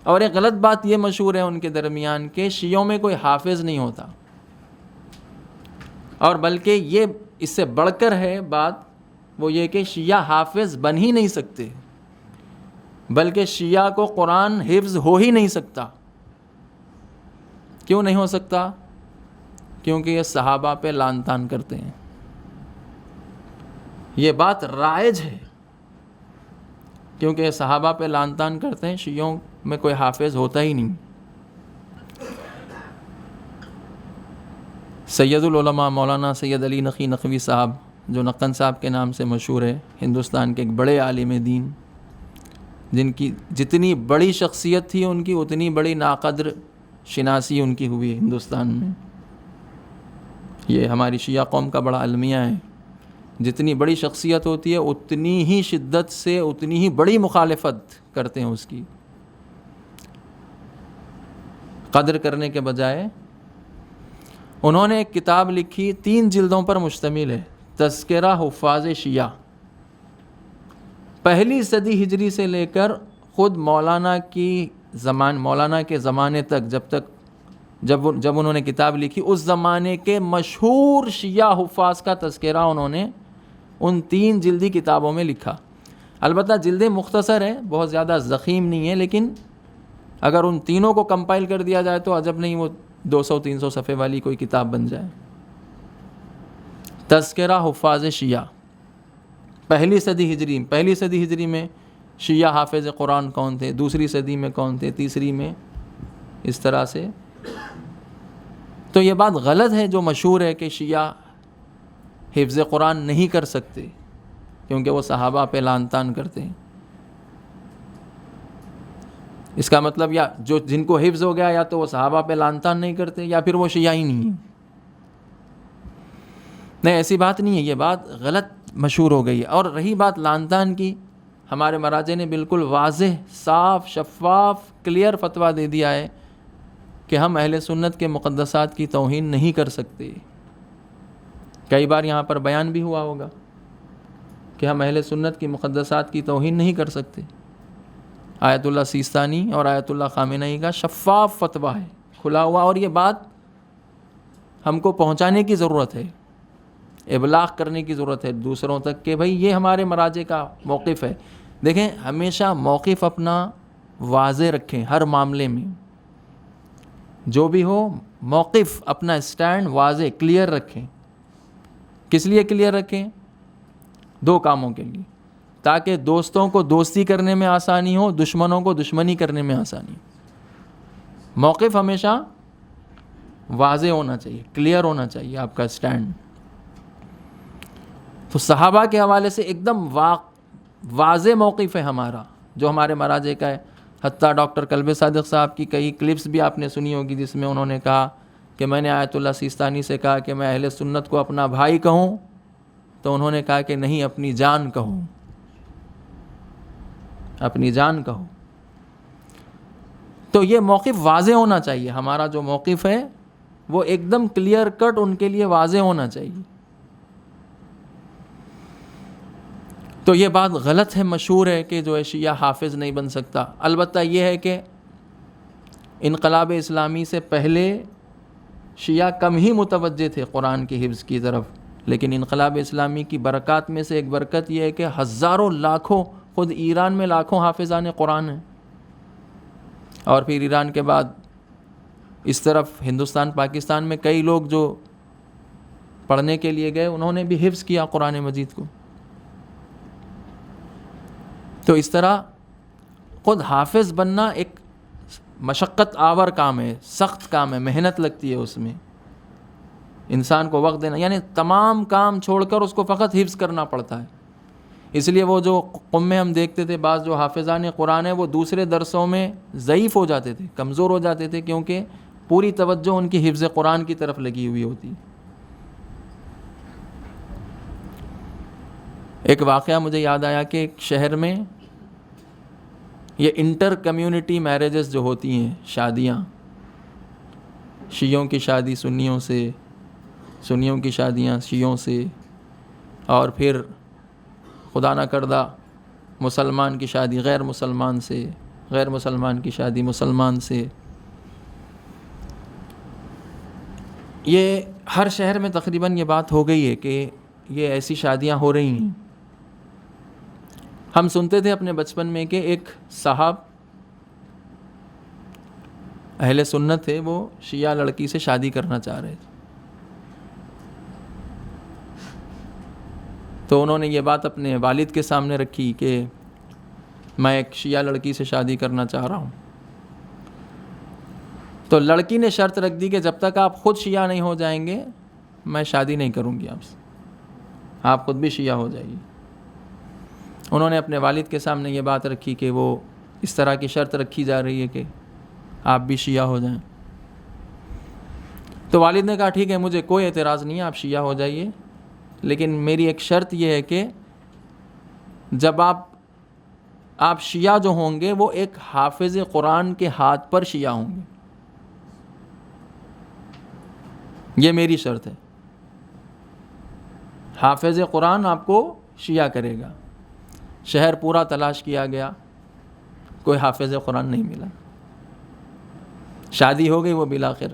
[SPEAKER 2] اور ایک غلط بات یہ مشہور ہے ان کے درمیان کہ شیعوں میں کوئی حافظ نہیں ہوتا، اور بلکہ یہ اس سے بڑھ کر ہے بات، وہ یہ کہ شیعہ حافظ بن ہی نہیں سکتے، بلکہ شیعہ کو قرآن حفظ ہو ہی نہیں سکتا. کیوں نہیں ہو سکتا؟ کیونکہ یہ صحابہ پہ لعن طعن کرتے ہیں. یہ بات رائج ہے، کیونکہ صحابہ پہ لعن طعن کرتے ہیں. شیعوں میں کوئی حافظ ہوتا ہی نہیں. سید العلماء مولانا سید علی نقی نقوی صاحب، جو نقن صاحب کے نام سے مشہور ہے، ہندوستان کے ایک بڑے عالم دین، جن کی جتنی بڑی شخصیت تھی ان کی اتنی بڑی ناقدر شناسی ان کی ہوئی ہندوستان میں. یہ ہماری شیعہ قوم کا بڑا المیہ ہے. جتنی بڑی شخصیت ہوتی ہے اتنی ہی شدت سے اتنی ہی بڑی مخالفت کرتے ہیں اس کی. قدر کرنے کے بجائے انہوں نے ایک کتاب لکھی، 3 جلدوں پر مشتمل ہے، تذکرہ حفاظ شیعہ. پہلی صدی ہجری سے لے کر خود مولانا کے زمانے تک، جب انہوں نے کتاب لکھی، اس زمانے کے مشہور شیعہ حفاظ کا تذکرہ انہوں نے ان 3 جلدی کتابوں میں لکھا. البتہ جلدیں مختصر ہیں، بہت زیادہ ضخیم نہیں ہیں، لیکن اگر ان تینوں کو کمپائل کر دیا جائے تو عجب نہیں وہ 200-300 صفحے والی کوئی کتاب بن جائے. تذکرہ حفاظ شیعہ، پہلی صدی ہجری میں شیعہ حافظ قرآن کون تھے، دوسری صدی میں کون تھے، تیسری میں، اس طرح سے. تو یہ بات غلط ہے جو مشہور ہے کہ شیعہ حفظ قرآن نہیں کر سکتے کیونکہ وہ صحابہ پہ لعن طعن کرتے ہیں. اس کا مطلب یا جن کو حفظ ہو گیا یا تو وہ صحابہ پہ لعن طعن نہیں کرتے یا پھر وہ شیعہ ہی نہیں ہیں. نہیں، ایسی بات نہیں ہے، یہ بات غلط مشہور ہو گئی ہے. اور رہی بات لعن طعن کی، ہمارے مراجع نے بالکل واضح، صاف، شفاف، کلیئر فتویٰ دے دیا ہے کہ ہم اہل سنت کے مقدسات کی توہین نہیں کر سکتے. کئی بار یہاں پر بیان بھی ہوا ہوگا کہ ہم اہل سنت کی مقدسات کی توہین نہیں کر سکتے. آیت اللہ سیستانی اور آیت اللہ خامنئی کا شفاف فتویٰ ہے، کھلا ہوا. اور یہ بات ہم کو پہنچانے کی ضرورت ہے، ابلاغ کرنے کی ضرورت ہے دوسروں تک کہ بھئی یہ ہمارے مراجع کا موقف ہے. دیکھیں ہمیشہ موقف اپنا واضح رکھیں، ہر معاملے میں جو بھی ہو موقف اپنا اسٹینڈ واضح کلیئر رکھیں۔ کس لیے کلیئر رکھیں؟ دو کاموں کے لیے، تاکہ دوستوں کو دوستی کرنے میں آسانی ہو، دشمنوں کو دشمنی کرنے میں آسانی ہو۔ موقف ہمیشہ واضح ہونا چاہیے، کلیئر ہونا چاہیے آپ کا اسٹینڈ۔ تو صحابہ کے حوالے سے ایک دم واضح موقف ہے ہمارا، جو ہمارے مراجع کا ہے۔ حتیٰ ڈاکٹر قلب صادق صاحب کی کئی کلپس بھی آپ نے سنی ہوگی، جس میں انہوں نے کہا کہ میں نے آیت اللہ سیستانی سے کہا کہ میں اہل سنت کو اپنا بھائی کہوں، تو انہوں نے کہا کہ نہیں، اپنی جان کہوں، اپنی جان کہو۔ تو یہ موقف واضح ہونا چاہیے، ہمارا جو موقف ہے وہ ایک دم کلیئر کٹ ان کے لیے واضح ہونا چاہیے۔ تو یہ بات غلط ہے، مشہور ہے کہ جو ہے شیعہ حافظ نہیں بن سکتا۔ البتہ یہ ہے کہ انقلاب اسلامی سے پہلے شیعہ کم ہی متوجہ تھے قرآن کی حفظ کی طرف، لیکن انقلاب اسلامی کی برکات میں سے ایک برکت یہ ہے کہ ہزاروں لاکھوں، خود ایران میں لاکھوں حافظان قرآن ہیں، اور پھر ایران کے بعد اس طرف ہندوستان پاکستان میں کئی لوگ جو پڑھنے کے لیے گئے انہوں نے بھی حفظ کیا قرآن مجید کو۔ تو اس طرح خود حافظ بننا ایک مشقت آور کام ہے، سخت کام ہے، محنت لگتی ہے اس میں، انسان کو وقت دینا، یعنی تمام کام چھوڑ کر اس کو فقط حفظ کرنا پڑتا ہے۔ اس لیے وہ جو قوم میں ہم دیکھتے تھے بعض جو حافظان قرآن ہیں وہ دوسرے درسوں میں ضعیف ہو جاتے تھے، کمزور ہو جاتے تھے، کیونکہ پوری توجہ ان کی حفظ قرآن کی طرف لگی ہوئی ہوتی۔ ایک واقعہ مجھے یاد آیا کہ ایک شہر میں یہ انٹر کمیونٹی میرجز جو ہوتی ہیں، شادیاں، شیعوں کی شادی سنیوں سے، سنیوں کی شادیاں شیعوں سے، اور پھر خدا نہ کردہ مسلمان کی شادی غیر مسلمان سے، غیر مسلمان کی شادی مسلمان سے، یہ ہر شہر میں تقریباً یہ بات ہو گئی ہے کہ یہ ایسی شادیاں ہو رہی ہیں۔ ہم سنتے تھے اپنے بچپن میں کہ ایک صاحب اہل سنت تھے، وہ شیعہ لڑکی سے شادی کرنا چاہ رہے تھے، تو انہوں نے یہ بات اپنے والد کے سامنے رکھی کہ میں ایک شیعہ لڑکی سے شادی کرنا چاہ رہا ہوں۔ تو لڑکی نے شرط رکھ دی کہ جب تک آپ خود شیعہ نہیں ہو جائیں گے میں شادی نہیں کروں گی آپ سے، آپ خود بھی شیعہ ہو جائیے۔ انہوں نے اپنے والد کے سامنے یہ بات رکھی کہ وہ اس طرح کی شرط رکھی جا رہی ہے کہ آپ بھی شیعہ ہو جائیں۔ تو والد نے کہا ٹھیک ہے، مجھے کوئی اعتراض نہیں ہے، آپ شیعہ ہو جائیے، لیکن میری ایک شرط یہ ہے کہ جب آپ شیعہ جو ہوں گے وہ ایک حافظ قرآن کے ہاتھ پر شیعہ ہوں گے، یہ میری شرط ہے۔ حافظ قرآن آپ کو شیعہ کرے گا۔ شہر پورا تلاش کیا گیا، کوئی حافظ قرآن نہیں ملا، شادی ہو گئی وہ بالآخر،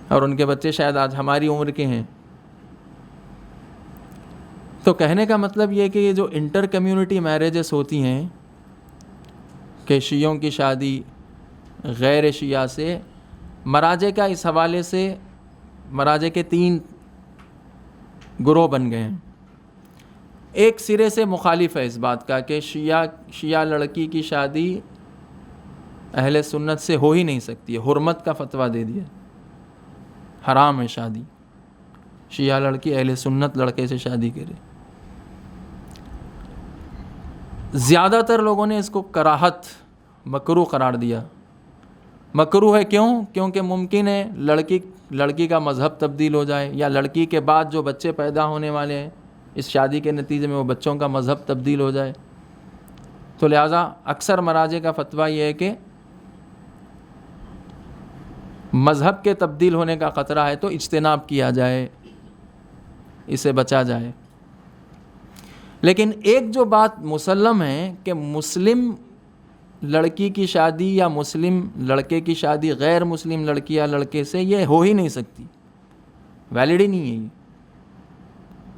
[SPEAKER 2] اور ان کے بچے شاید آج ہماری عمر کے ہیں۔ تو کہنے کا مطلب یہ کہ یہ جو انٹر کمیونٹی میرجز ہوتی ہیں کہ شیعوں کی شادی غیر شیعہ سے، مراجع کا اس حوالے سے مراجع کے 3 گروہ بن گئے ہیں۔ ایک سرے سے مخالف ہے اس بات کا کہ شیعہ لڑکی کی شادی اہل سنت سے ہو ہی نہیں سکتی ہے، حرمت کا فتویٰ دے دیا، حرام ہے شادی، شیعہ لڑکی اہل سنت لڑکے سے شادی کرے۔ زیادہ تر لوگوں نے اس کو کراہت، مکروہ قرار دیا۔ مکروہ ہے کیوں؟ کیونکہ ممکن ہے لڑکی کا مذہب تبدیل ہو جائے، یا لڑکی کے بعد جو بچے پیدا ہونے والے ہیں اس شادی کے نتیجے میں وہ بچوں کا مذہب تبدیل ہو جائے۔ تو لہٰذا اکثر مراجع کا فتویٰ یہ ہے کہ مذہب کے تبدیل ہونے کا خطرہ ہے تو اجتناب کیا جائے، اسے بچا جائے۔ لیکن ایک جو بات مسلم ہے کہ مسلم لڑکی کی شادی یا مسلم لڑکے کی شادی غیر مسلم لڑکی یا لڑکے سے یہ ہو ہی نہیں سکتی، ویلڈ ہی نہیں ہے، یہ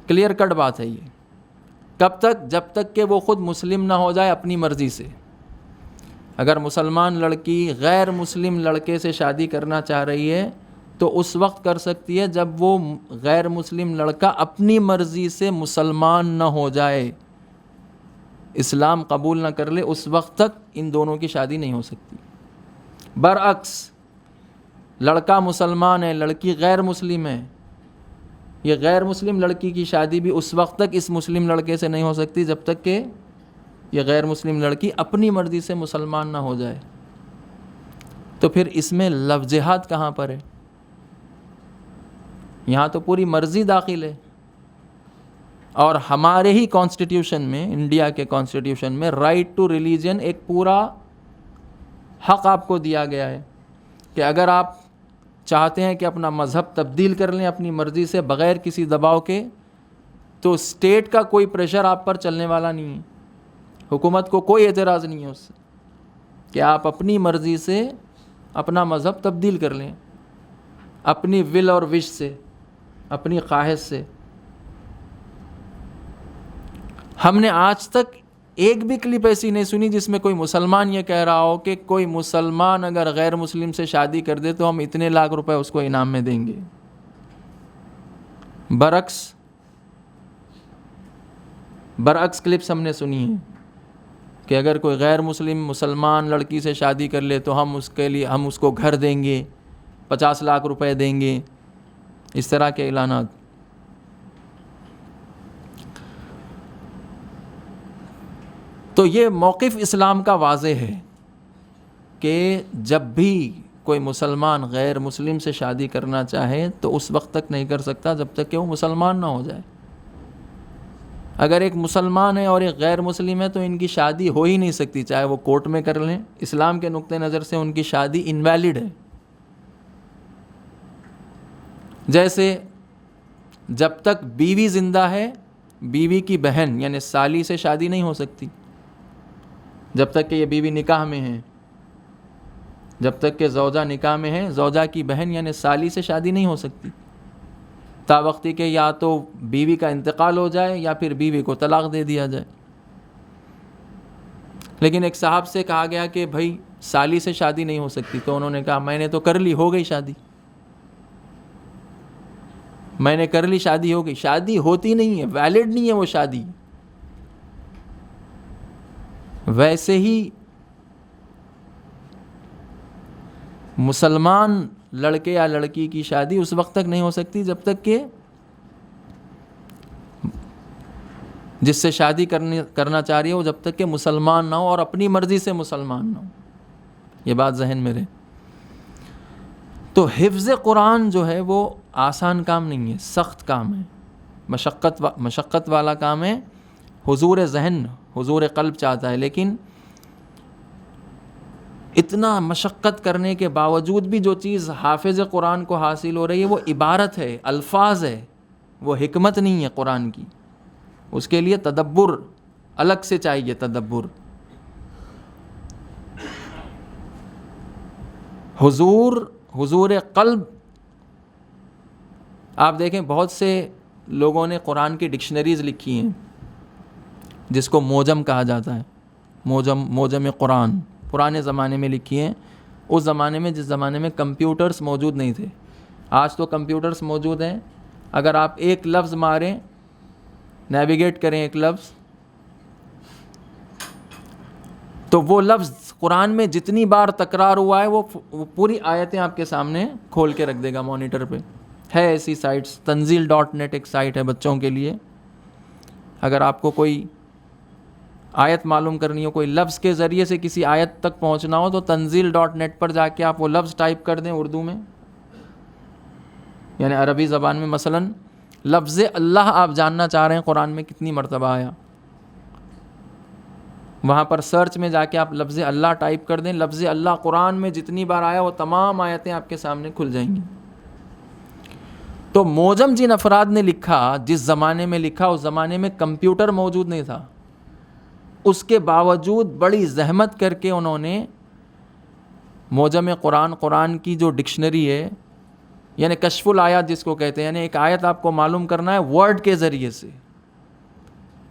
[SPEAKER 2] کلیئر کٹ بات ہے یہ۔ کب تک؟ جب تک کہ وہ خود مسلم نہ ہو جائے اپنی مرضی سے. اگر مسلمان لڑکی غیر مسلم لڑکے سے شادی کرنا چاہ رہی ہے تو اس وقت کر سکتی ہے جب وہ غیر مسلم لڑکا اپنی مرضی سے مسلمان نہ ہو جائے، اسلام قبول نہ کر لے، اس وقت تک ان دونوں کی شادی نہیں ہو سکتی. برعکس لڑکا مسلمان ہے، لڑکی غیر مسلم ہے، یہ غیر مسلم لڑکی کی شادی بھی اس وقت تک اس مسلم لڑکے سے نہیں ہو سکتی جب تک کہ یہ غیر مسلم لڑکی اپنی مرضی سے مسلمان نہ ہو جائے. تو پھر اس میں لو جہاد کہاں پر ہے؟ یہاں تو پوری مرضی داخل ہے. اور ہمارے ہی کانسٹیٹیوشن میں، انڈیا کے کانسٹیٹیوشن میں رائٹ ٹو ریلیجن ایک پورا حق آپ کو دیا گیا ہے کہ اگر آپ چاہتے ہیں کہ اپنا مذہب تبدیل کر لیں اپنی مرضی سے بغیر کسی دباؤ کے، تو اسٹیٹ کا کوئی پریشر آپ پر چلنے والا نہیں ہے، حکومت کو کوئی اعتراض نہیں ہے اس سے کہ آپ اپنی مرضی سے اپنا مذہب تبدیل کر لیں، اپنی ول اور وش سے، اپنی خواہش سے. ہم نے آج تک ایک بھی کلپ ایسی نہیں سنی جس میں کوئی مسلمان یہ کہہ رہا ہو کہ کوئی مسلمان اگر غیر مسلم سے شادی کر دے تو ہم اتنے لاکھ روپے اس کو انعام میں دیں گے. برعکس کلپس ہم نے سنی ہیں کہ اگر کوئی غیر مسلم مسلمان لڑکی سے شادی کر لے تو ہم اس کو گھر دیں گے، 50 لاکھ روپے دیں گے، اس طرح کے اعلانات. تو یہ موقف اسلام کا واضح ہے کہ جب بھی کوئی مسلمان غیر مسلم سے شادی کرنا چاہے تو اس وقت تک نہیں کر سکتا جب تک کہ وہ مسلمان نہ ہو جائے. اگر ایک مسلمان ہے اور ایک غیر مسلم ہے تو ان کی شادی ہو ہی نہیں سکتی، چاہے وہ کورٹ میں کر لیں. اسلام کے نقطہ نظر سے ان کی شادی انویلڈ ہے. جیسے جب تک بیوی زندہ ہے بیوی کی بہن یعنی سالی سے شادی نہیں ہو سکتی، جب تک کہ یہ بیوی نکاح میں ہے. جب تک کہ زوجہ نکاح میں ہے زوجہ کی بہن یعنی سالی سے شادی نہیں ہو سکتی تا وقتی کہ یا تو بیوی کا انتقال ہو جائے یا پھر بیوی کو طلاق دے دیا جائے. لیکن ایک صاحب سے کہا گیا کہ بھائی سالی سے شادی نہیں ہو سکتی، تو انہوں نے کہا میں نے تو کر لی، ہو گئی شادی، میں نے کر لی، شادی ہو گئی. شادی ہوتی نہیں ہے، ویلڈ نہیں ہے وہ شادی. ویسے ہی مسلمان لڑکے یا لڑکی کی شادی اس وقت تک نہیں ہو سکتی جب تک کہ جس سے شادی کرنا چاہ رہی ہے وہ جب تک کہ مسلمان نہ ہو اور اپنی مرضی سے مسلمان نہ ہو. یہ بات ذہن میں رہے. تو حفظ قرآن جو ہے وہ آسان کام نہیں ہے، سخت کام ہے، مشقت والا کام ہے. حضور ذہن حضور قلب چاہتا ہے، لیکن اتنا مشقت کرنے کے باوجود بھی جو چیز حافظ قرآن کو حاصل ہو رہی ہے وہ عبارت ہے، الفاظ ہے، وہ حکمت نہیں ہے قرآن کی. اس کے لیے تدبر الگ سے چاہیے. تدبر حضور قلب. آپ دیکھیں بہت سے لوگوں نے قرآن کی ڈکشنریز لکھی ہیں جس کو موجم کہا جاتا ہے. موجم قرآن پرانے زمانے میں لکھی ہیں، اس زمانے میں جس زمانے میں کمپیوٹرز موجود نہیں تھے. آج تو کمپیوٹرز موجود ہیں، اگر آپ ایک لفظ ماریں، نیویگیٹ کریں ایک لفظ، تو وہ لفظ قرآن میں جتنی بار تکرار ہوا ہے وہ پوری آیتیں آپ کے سامنے کھول کے رکھ دے گا مانیٹر پہ. ہے ایسی سائٹس، tanzil.net ایک سائٹ ہے بچوں کے لیے. اگر آپ کو کوئی آیت معلوم کرنی ہو، کوئی لفظ کے ذریعے سے کسی آیت تک پہنچنا ہو، تو tanzil.net پر جا کے آپ وہ لفظ ٹائپ کر دیں اردو میں، یعنی عربی زبان میں. مثلا لفظ اللہ آپ جاننا چاہ رہے ہیں قرآن میں کتنی مرتبہ آیا، وہاں پر سرچ میں جا کے آپ لفظ اللہ ٹائپ کر دیں. لفظ اللہ قرآن میں جتنی بار آیا وہ تمام آیتیں آپ کے سامنے کھل جائیں گی. تو موجم جن افراد نے لکھا، جس زمانے میں لکھا اس زمانے میں کمپیوٹر موجود نہیں تھا، اس کے باوجود بڑی زحمت کر کے انہوں نے موجم قرآن کی جو ڈکشنری ہے، یعنی کشف الآیات جس کو کہتے ہیں، یعنی ایک آیت آپ کو معلوم کرنا ہے ورڈ کے ذریعے سے،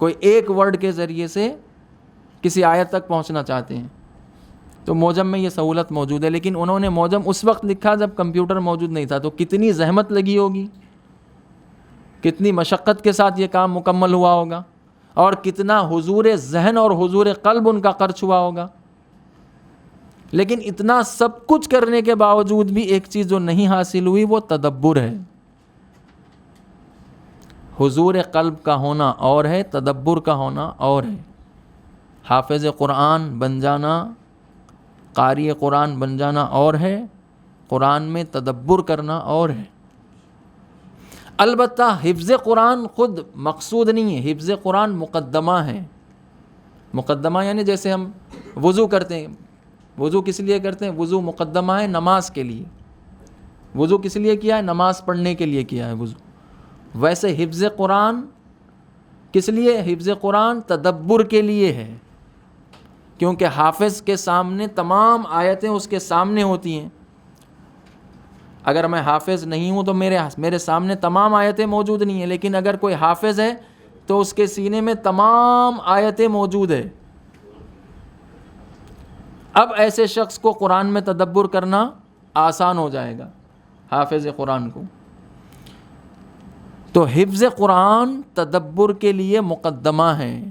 [SPEAKER 2] کوئی ایک ورڈ کے ذریعے سے کسی آیت تک پہنچنا چاہتے ہیں تو موجم میں یہ سہولت موجود ہے، لیکن انہوں نے موجم اس وقت لکھا جب کمپیوٹر موجود نہیں تھا، تو کتنی زحمت لگی ہوگی، کتنی مشقت کے ساتھ یہ کام مکمل ہوا ہوگا، اور کتنا حضور ذہن اور حضور قلب ان کا خرچ ہوا ہوگا۔ لیکن اتنا سب کچھ کرنے کے باوجود بھی ایک چیز جو نہیں حاصل ہوئی وہ تدبر ہے۔ حضور قلب کا ہونا اور ہے، تدبر کا ہونا اور ہے۔ حافظ قرآن بن جانا، قاری قرآن بن جانا اور ہے، قرآن میں تدبر کرنا اور ہے۔ البتہ حفظ قرآن خود مقصود نہیں ہے، حفظ قرآن مقدمہ ہے۔ مقدمہ یعنی جیسے ہم وضو کرتے ہیں، وضو کس لیے کرتے ہیں؟ وضو مقدمہ ہے نماز کے لیے۔ وضو کس لیے کیا ہے؟ نماز پڑھنے کے لیے کیا ہے وضو۔ ویسے حفظ قرآن کس لیے؟ حفظ قرآن تدبر کے لیے ہے، کیونکہ حافظ کے سامنے تمام آیتیں اس کے سامنے ہوتی ہیں۔ اگر میں حافظ نہیں ہوں تو میرے سامنے تمام آیتیں موجود نہیں ہیں، لیکن اگر کوئی حافظ ہے تو اس کے سینے میں تمام آیتیں موجود ہے۔ اب ایسے شخص کو قرآن میں تدبر کرنا آسان ہو جائے گا، حافظ قرآن کو۔ تو حفظ قرآن تدبر کے لیے مقدمہ ہے،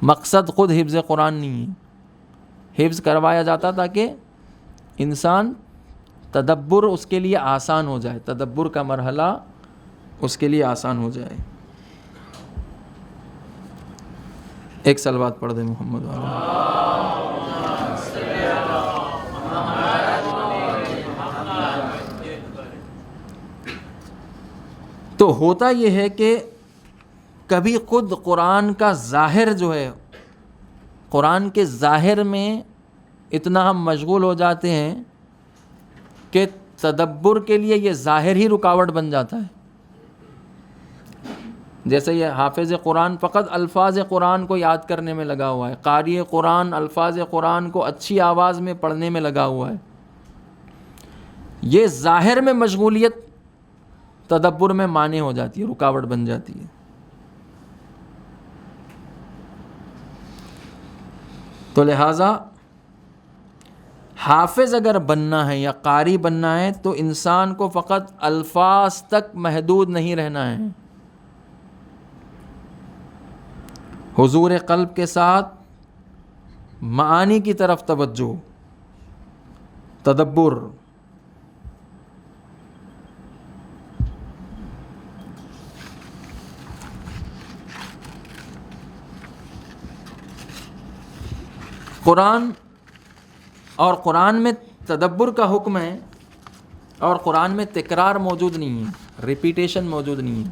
[SPEAKER 2] مقصد خود حفظ قرآن نہیں ہے۔ حفظ کروایا جاتا تاکہ انسان تدبر اس کے لیے آسان ہو جائے، تدبر کا مرحلہ اس کے لیے آسان ہو جائے۔ ایک صلوات پڑھ دیں محمد والا۔ تو ہوتا یہ ہے کہ کبھی خود قرآن کا ظاہر جو ہے، قرآن کے ظاہر میں اتنا ہم مشغول ہو جاتے ہیں کہ تدبر کے لیے یہ ظاہر ہی رکاوٹ بن جاتا ہے۔ جیسے یہ حافظ قرآن فقط الفاظ قرآن کو یاد کرنے میں لگا ہوا ہے، قاری قرآن الفاظ قرآن کو اچھی آواز میں پڑھنے میں لگا ہوا ہے، یہ ظاہر میں مشغولیت تدبر میں مانع ہو جاتی ہے، رکاوٹ بن جاتی ہے۔ تو لہٰذا حافظ اگر بننا ہے یا قاری بننا ہے تو انسان کو فقط الفاظ تک محدود نہیں رہنا ہے، حضور قلب کے ساتھ معانی کی طرف توجہ، تدبر۔ قرآن اور قرآن میں تدبر کا حکم ہے، اور قرآن میں تکرار موجود نہیں ہے، ریپیٹیشن موجود نہیں ہے۔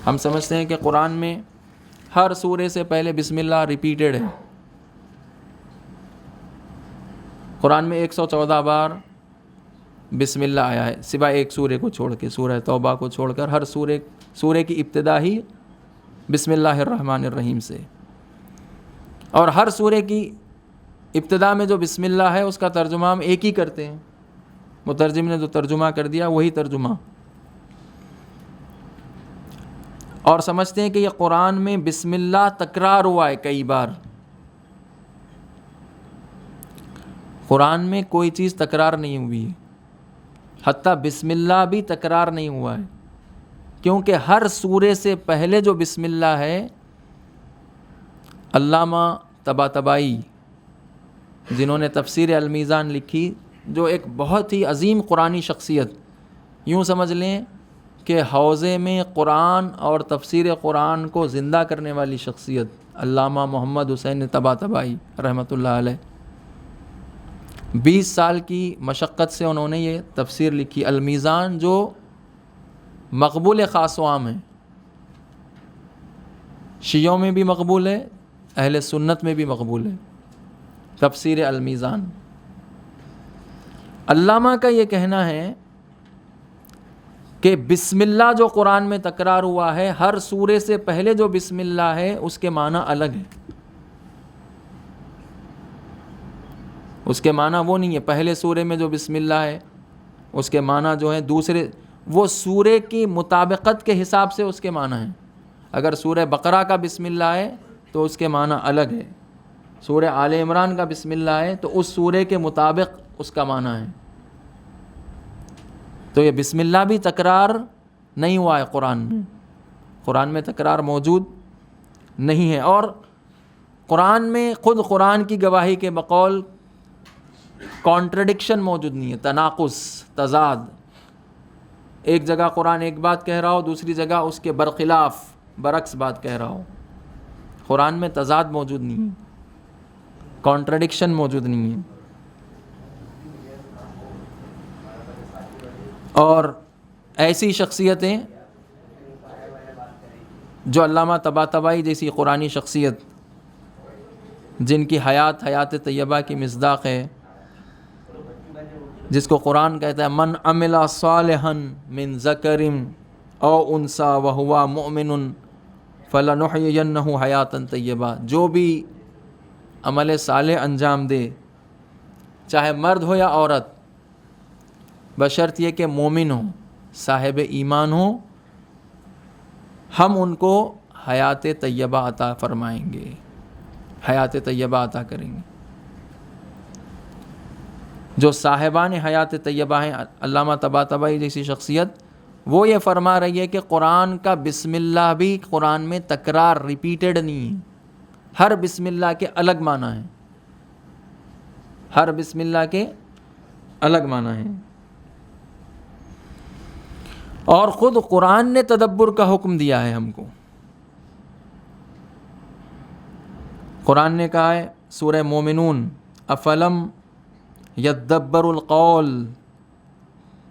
[SPEAKER 2] ہم سمجھتے ہیں کہ قرآن میں ہر سورے سے پہلے بسم اللہ ریپیٹڈ ہے۔ قرآن میں 114 بار بسم اللہ آیا ہے، سوائے ایک سورے کو چھوڑ کے، سورہ توبہ کو چھوڑ کر ہر سورے کی ابتدا ہی بسم اللہ الرحمن الرحیم سے، اور ہر سورے کی ابتدا میں جو بسم اللہ ہے اس کا ترجمہ ہم ایک ہی کرتے ہیں، مترجم نے جو ترجمہ کر دیا وہی ترجمہ، اور سمجھتے ہیں کہ یہ قرآن میں بسم اللہ تکرار ہوا ہے کئی بار۔ قرآن میں کوئی چیز تکرار نہیں ہوئی ہے، حتیٰ بسم اللہ بھی تکرار نہیں ہوا ہے، کیونکہ ہر سورے سے پہلے جو بسم اللہ ہے، علامہ طباطبائی جنہوں نے تفسیر المیزان لکھی، جو ایک بہت ہی عظیم قرآنی شخصیت، یوں سمجھ لیں کہ حوضے میں قرآن اور تفسیر قرآن کو زندہ کرنے والی شخصیت، علامہ محمد حسین طباطبائی رحمۃ اللہ علیہ، 20 سال کی مشقت سے انہوں نے یہ تفسیر لکھی المیزان، جو مقبول خاص و عام ہے، شیعوں میں بھی مقبول ہے، اہل سنت میں بھی مقبول ہے، تفسیر المیزان۔ علامہ کا یہ کہنا ہے کہ بسم اللہ جو قرآن میں تکرار ہوا ہے، ہر سورے سے پہلے جو بسم اللہ ہے اس کے معنی الگ ہے، اس کے معنی وہ نہیں ہے۔ پہلے سورے میں جو بسم اللہ ہے اس کے معنی جو ہے وہ سورے کی مطابقت کے حساب سے اس کے معنی ہیں. اگر سورہ بقرہ کا بسم اللہ ہے تو اس کے معنی الگ ہے، سورہ آل عمران کا بسم اللہ ہے تو اس سورے کے مطابق اس کا معنی ہے. تو یہ بسم اللہ بھی تکرار نہیں ہوا ہے قرآن میں تکرار موجود نہیں ہے. اور قرآن میں خود قرآن کی گواہی کے بقول کانٹرڈکشن موجود نہیں ہے، تناقض، تضاد. ایک جگہ قرآن ایک بات کہہ رہا ہو، دوسری جگہ اس کے برخلاف برعکس بات کہہ رہا ہو. قرآن میں تضاد موجود نہیں ہے، کانٹرڈکشن موجود نہیں ہے. اور ایسی شخصیتیں جو علامہ طباطبائی جیسی قرآنی شخصیت جن کی حیات طیبہ کی مصداق ہے، جس کو قرآن کہتا ہے من عمل صالحا من ذکر او انثی وہو مؤمن فلنحیینہ حیاتا طیبہ، جو بھی عمل صالح انجام دے چاہے مرد ہو یا عورت، بشرط یہ کہ مومن ہو، صاحب ایمان ہو، ہم ان کو حیات طیبہ عطا فرمائیں گے، حیات طیبہ عطا کریں گے. جو صاحبان حیات طیبہ ہیں، علامہ طباطبائی جیسی شخصیت، وہ یہ فرما رہی ہے کہ قرآن کا بسم اللہ بھی قرآن میں تکرار ریپیٹڈ نہیں ہے. ہر بسم اللہ کے الگ معنی ہیں، ہر بسم اللہ کے الگ معنی ہیں. اور خود قرآن نے تدبر کا حکم دیا ہے ہم کو. قرآن نے کہا ہے سورہ مومنون افلم یدبر القول،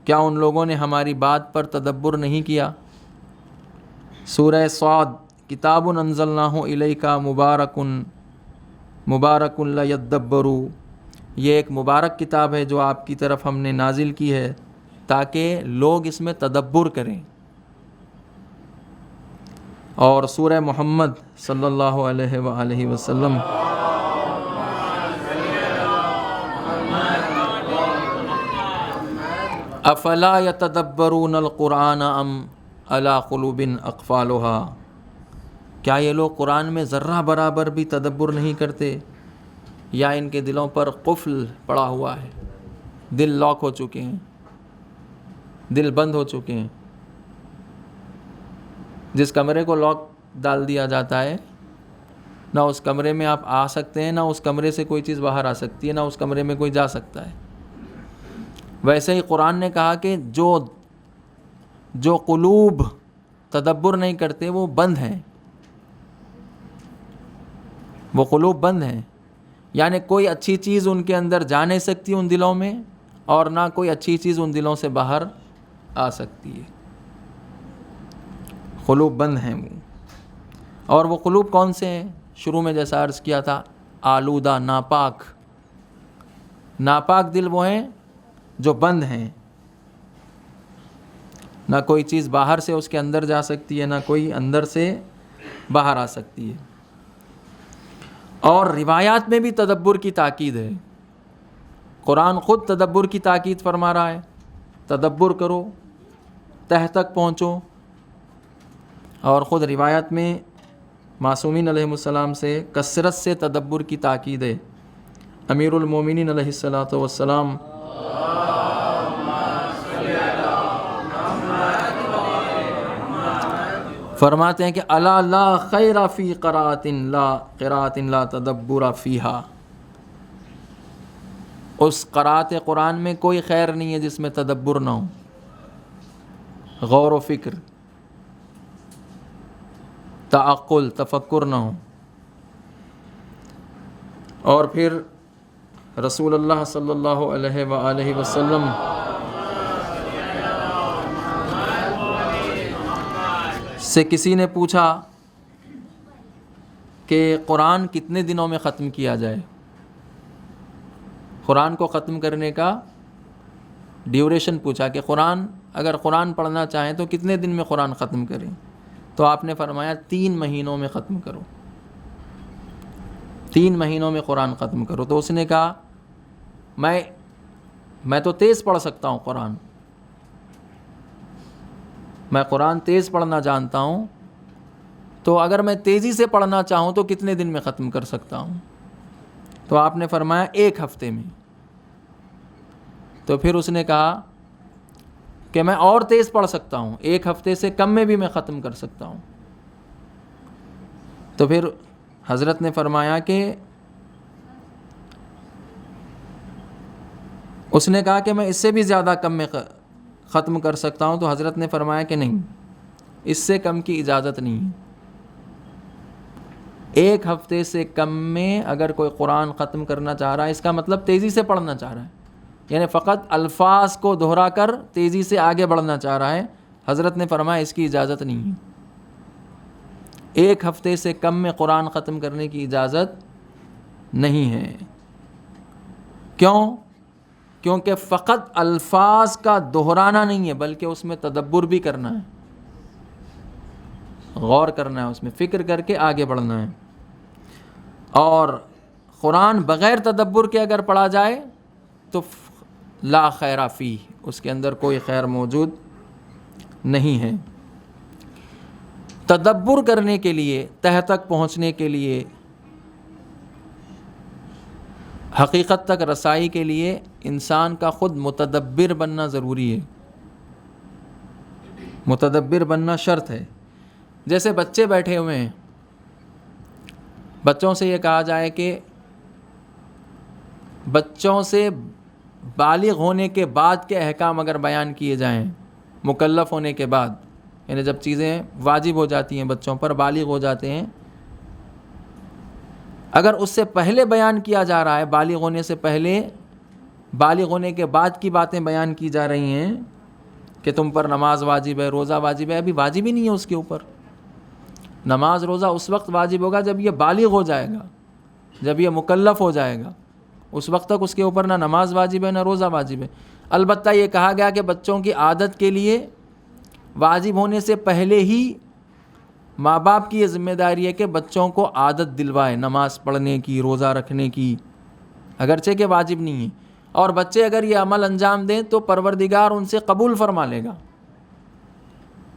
[SPEAKER 2] کیا ان لوگوں نے ہماری بات پر تدبر نہیں کیا. سورہ صاد کتاب انزلناہ الیک مبارک لیدبروا، یہ ایک مبارک کتاب ہے جو آپ کی طرف ہم نے نازل کی ہے تاکہ لوگ اس میں تدبر کریں. اور سورہ محمد صلی اللہ علیہ وآلہ وسلم افلا یتدبرون القرآن ام علی قلوب اقفالها، کیا یہ لوگ قرآن میں ذرہ برابر بھی تدبر نہیں کرتے یا ان کے دلوں پر قفل پڑا ہوا ہے، دل لاک ہو چکے ہیں، دل بند ہو چکے ہیں. جس کمرے کو لاک ڈال دیا جاتا ہے، نہ اس کمرے میں آپ آ سکتے ہیں، نہ اس کمرے سے کوئی چیز باہر آ سکتی ہے، نہ اس کمرے میں کوئی جا سکتا ہے. ویسے ہی قرآن نے کہا کہ جو قلوب تدبر نہیں کرتے وہ بند ہیں، وہ قلوب بند ہیں، یعنی کوئی اچھی چیز ان کے اندر جا نہیں سکتی ان دلوں میں، اور نہ کوئی اچھی چیز ان دلوں سے باہر آ سکتی ہے. قلوب بند ہیں وہ. اور وہ قلوب کون سے ہیں؟ شروع میں جیسا عرض کیا تھا، آلودہ، ناپاک دل وہ ہیں جو بند ہیں، نہ کوئی چیز باہر سے اس کے اندر جا سکتی ہے، نہ کوئی اندر سے باہر آ سکتی ہے. اور روایات میں بھی تدبر کی تاکید ہے. قرآن خود تدبر کی تاکید فرما رہا ہے، تدبر کرو، تہ تک پہنچو. اور خود روایات میں معصومین علیہ السلام سے کثرت سے تدبر کی تاکید ہے. امیر المومنین علیہ الصلاۃ والسلام فرماتے ہیں کہ الا لا خیر فی قراءۃ لا تدبر فیہا، اس قرأت قرآن میں کوئی خیر نہیں ہے جس میں تدبر نہ ہو، غور و فکر، تعقل، تفکر نہ ہو. اور پھر رسول اللہ صلی اللہ علیہ وآلہ وسلم سے کسی نے پوچھا کہ قرآن کتنے دنوں میں ختم کیا جائے، قرآن کو ختم کرنے کا ڈیوریشن پوچھا کہ اگر قرآن پڑھنا چاہیں تو کتنے دن میں قرآن ختم کریں. تو آپ نے فرمایا 3 مہینوں میں ختم کرو، 3 مہینوں میں قرآن ختم کرو. تو اس نے کہا میں تو تیز پڑھ سکتا ہوں قرآن، میں قرآن تیز پڑھنا جانتا ہوں، تو اگر میں تیزی سے پڑھنا چاہوں تو کتنے دن میں ختم کر سکتا ہوں؟ تو آپ نے فرمایا 1 ہفتے میں۔ تو پھر اس نے کہا کہ میں اور تیز پڑھ سکتا ہوں، 1 ہفتے سے کم میں بھی میں ختم کر سکتا ہوں۔ تو پھر حضرت نے فرمایا کہ اس نے کہا کہ میں اس سے بھی زیادہ کم میں ختم کر سکتا ہوں، تو حضرت نے فرمایا کہ نہیں، اس سے کم کی اجازت نہیں ہے۔ 1 ہفتے سے کم میں اگر کوئی قرآن ختم کرنا چاہ رہا ہے، اس کا مطلب تیزی سے پڑھنا چاہ رہا ہے، یعنی فقط الفاظ کو دہرا کر تیزی سے آگے بڑھنا چاہ رہا ہے، حضرت نے فرمایا اس کی اجازت نہیں ہے۔ 1 ہفتے سے کم میں قرآن ختم کرنے کی اجازت نہیں ہے۔ کیوں؟ کیونکہ فقط الفاظ کا دہرانا نہیں ہے، بلکہ اس میں تدبر بھی کرنا ہے، غور کرنا ہے، اس میں فکر کر کے آگے بڑھنا ہے۔ اور قرآن بغیر تدبر کے اگر پڑھا جائے تو لا خیر فیہ، اس کے اندر کوئی خیر موجود نہیں ہے۔ تدبر کرنے کے لیے، تہ تک پہنچنے کے لیے، حقیقت تک رسائی کے لیے انسان کا خود متدبر بننا ضروری ہے، متدبر بننا شرط ہے۔ جیسے بچے بیٹھے ہوئے ہیں، بچوں سے یہ کہا جائے کہ بچوں سے بالغ ہونے کے بعد کے احکام اگر بیان کیے جائیں، مکلف ہونے کے بعد، یعنی جب چیزیں واجب ہو جاتی ہیں بچوں پر، بالغ ہو جاتے ہیں، اگر اس سے پہلے بیان کیا جا رہا ہے، بالغ ہونے سے پہلے، بالغ ہونے کے بعد کی باتیں بیان کی جا رہی ہیں کہ تم پر نماز واجب ہے، روزہ واجب ہے، ابھی واجب ہی نہیں ہے اس کے اوپر۔ نماز روزہ اس وقت واجب ہوگا جب یہ بالغ ہو جائے گا، جب یہ مکلف ہو جائے گا، اس وقت تک اس کے اوپر نہ نماز واجب ہے نہ روزہ واجب ہے۔ البتہ یہ کہا گیا کہ بچوں کی عادت کے لیے واجب ہونے سے پہلے ہی ماں باپ کی یہ ذمہ داری ہے کہ بچوں کو عادت دلوائے نماز پڑھنے کی، روزہ رکھنے کی، اگرچہ کہ واجب نہیں ہے۔ اور بچے اگر یہ عمل انجام دیں تو پروردگار ان سے قبول فرما لے گا۔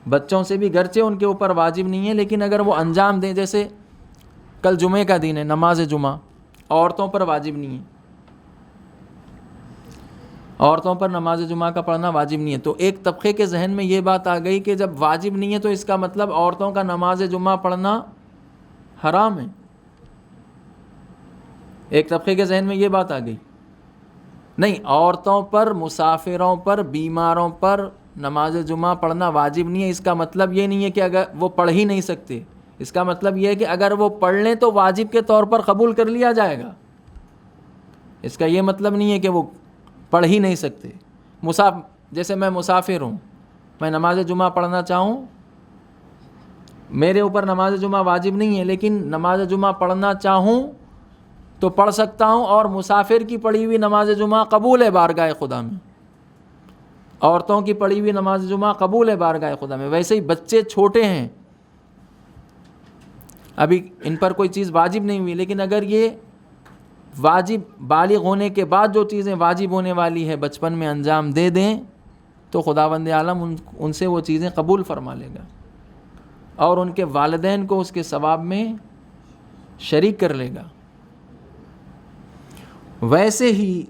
[SPEAKER 2] بچوں سے بھی گرچہ ان کے اوپر واجب نہیں ہے، لیکن اگر وہ انجام دیں، جیسے کل جمعے کا دن ہے، نماز جمعہ عورتوں پر واجب نہیں ہے، عورتوں پر نماز جمعہ کا پڑھنا واجب نہیں ہے، تو ایک طبقے کے ذہن میں یہ بات آ گئی کہ جب واجب نہیں ہے تو اس کا مطلب عورتوں کا نماز جمعہ پڑھنا حرام ہے۔ ایک طبقے کے ذہن میں یہ بات آ گئی، نہیں، عورتوں پر، مسافروں پر، بیماروں پر نماز جمعہ پڑھنا واجب نہیں ہے، اس کا مطلب یہ نہیں ہے کہ اگر وہ پڑھ ہی نہیں سکتے، اس کا مطلب یہ ہے کہ اگر وہ پڑھ لیں تو واجب کے طور پر قبول کر لیا جائے گا۔ اس کا یہ مطلب نہیں ہے کہ وہ پڑھ ہی نہیں سکتے۔ جیسے میں مسافر ہوں، میں نماز جمعہ پڑھنا چاہوں، میرے اوپر نماز جمعہ واجب نہیں ہے، لیکن نماز جمعہ پڑھنا چاہوں تو پڑھ سکتا ہوں، اور مسافر کی پڑھی ہوئی نماز جمعہ قبول ہے بارگاہ خدا میں، عورتوں کی پڑھی ہوئی نماز جمعہ قبول ہے بارگاہ خدا میں۔ ویسے ہی بچے چھوٹے ہیں، ابھی ان پر کوئی چیز واجب نہیں ہوئی، لیکن اگر یہ واجب بالغ ہونے کے بعد جو چیزیں واجب ہونے والی ہے بچپن میں انجام دے دیں تو خداوند عالم ان سے وہ چیزیں قبول فرما لے گا، اور ان کے والدین کو اس کے ثواب میں شریک کر لے گا۔ ویسے ہی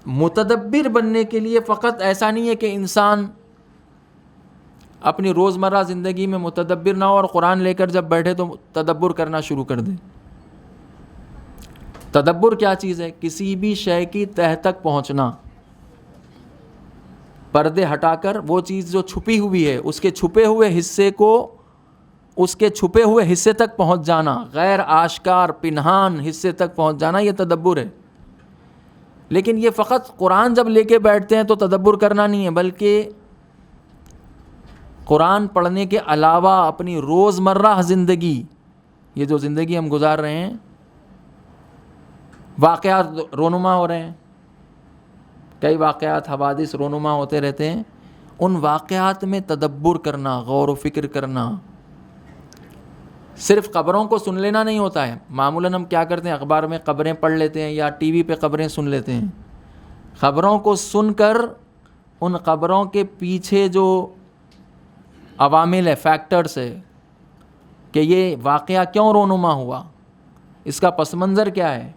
[SPEAKER 2] متدبر بننے کے لیے فقط ایسا نہیں ہے کہ انسان اپنی روزمرہ زندگی میں متدبر نہ ہو اور قرآن لے کر جب بیٹھے تو تدبر کرنا شروع کر دے۔ تدبر کیا چیز ہے؟ کسی بھی شے کی تہ تک پہنچنا، پردے ہٹا کر وہ چیز جو چھپی ہوئی ہے اس کے چھپے ہوئے حصے کو، اس کے چھپے ہوئے حصے تک پہنچ جانا، غیر آشکار پنہان حصے تک پہنچ جانا، یہ تدبر ہے۔ لیکن یہ فقط قرآن جب لے کے بیٹھتے ہیں تو تدبر کرنا نہیں ہے، بلکہ قرآن پڑھنے کے علاوہ اپنی روزمرہ زندگی، یہ جو زندگی ہم گزار رہے ہیں، واقعات رونما ہو رہے ہیں، کئی واقعات حوادث رونما ہوتے رہتے ہیں، ان واقعات میں تدبر کرنا، غور و فکر کرنا۔ صرف قبروں کو سن لینا نہیں ہوتا ہے، معمولاً ہم کیا کرتے ہیں، اخبار میں قبریں پڑھ لیتے ہیں یا ٹی وی پہ خبریں سن لیتے ہیں۔ خبروں کو سن کر ان قبروں کے پیچھے جو عوامل ہے، فیکٹرز ہے کہ یہ واقعہ کیوں رونما ہوا، اس کا پس منظر کیا ہے.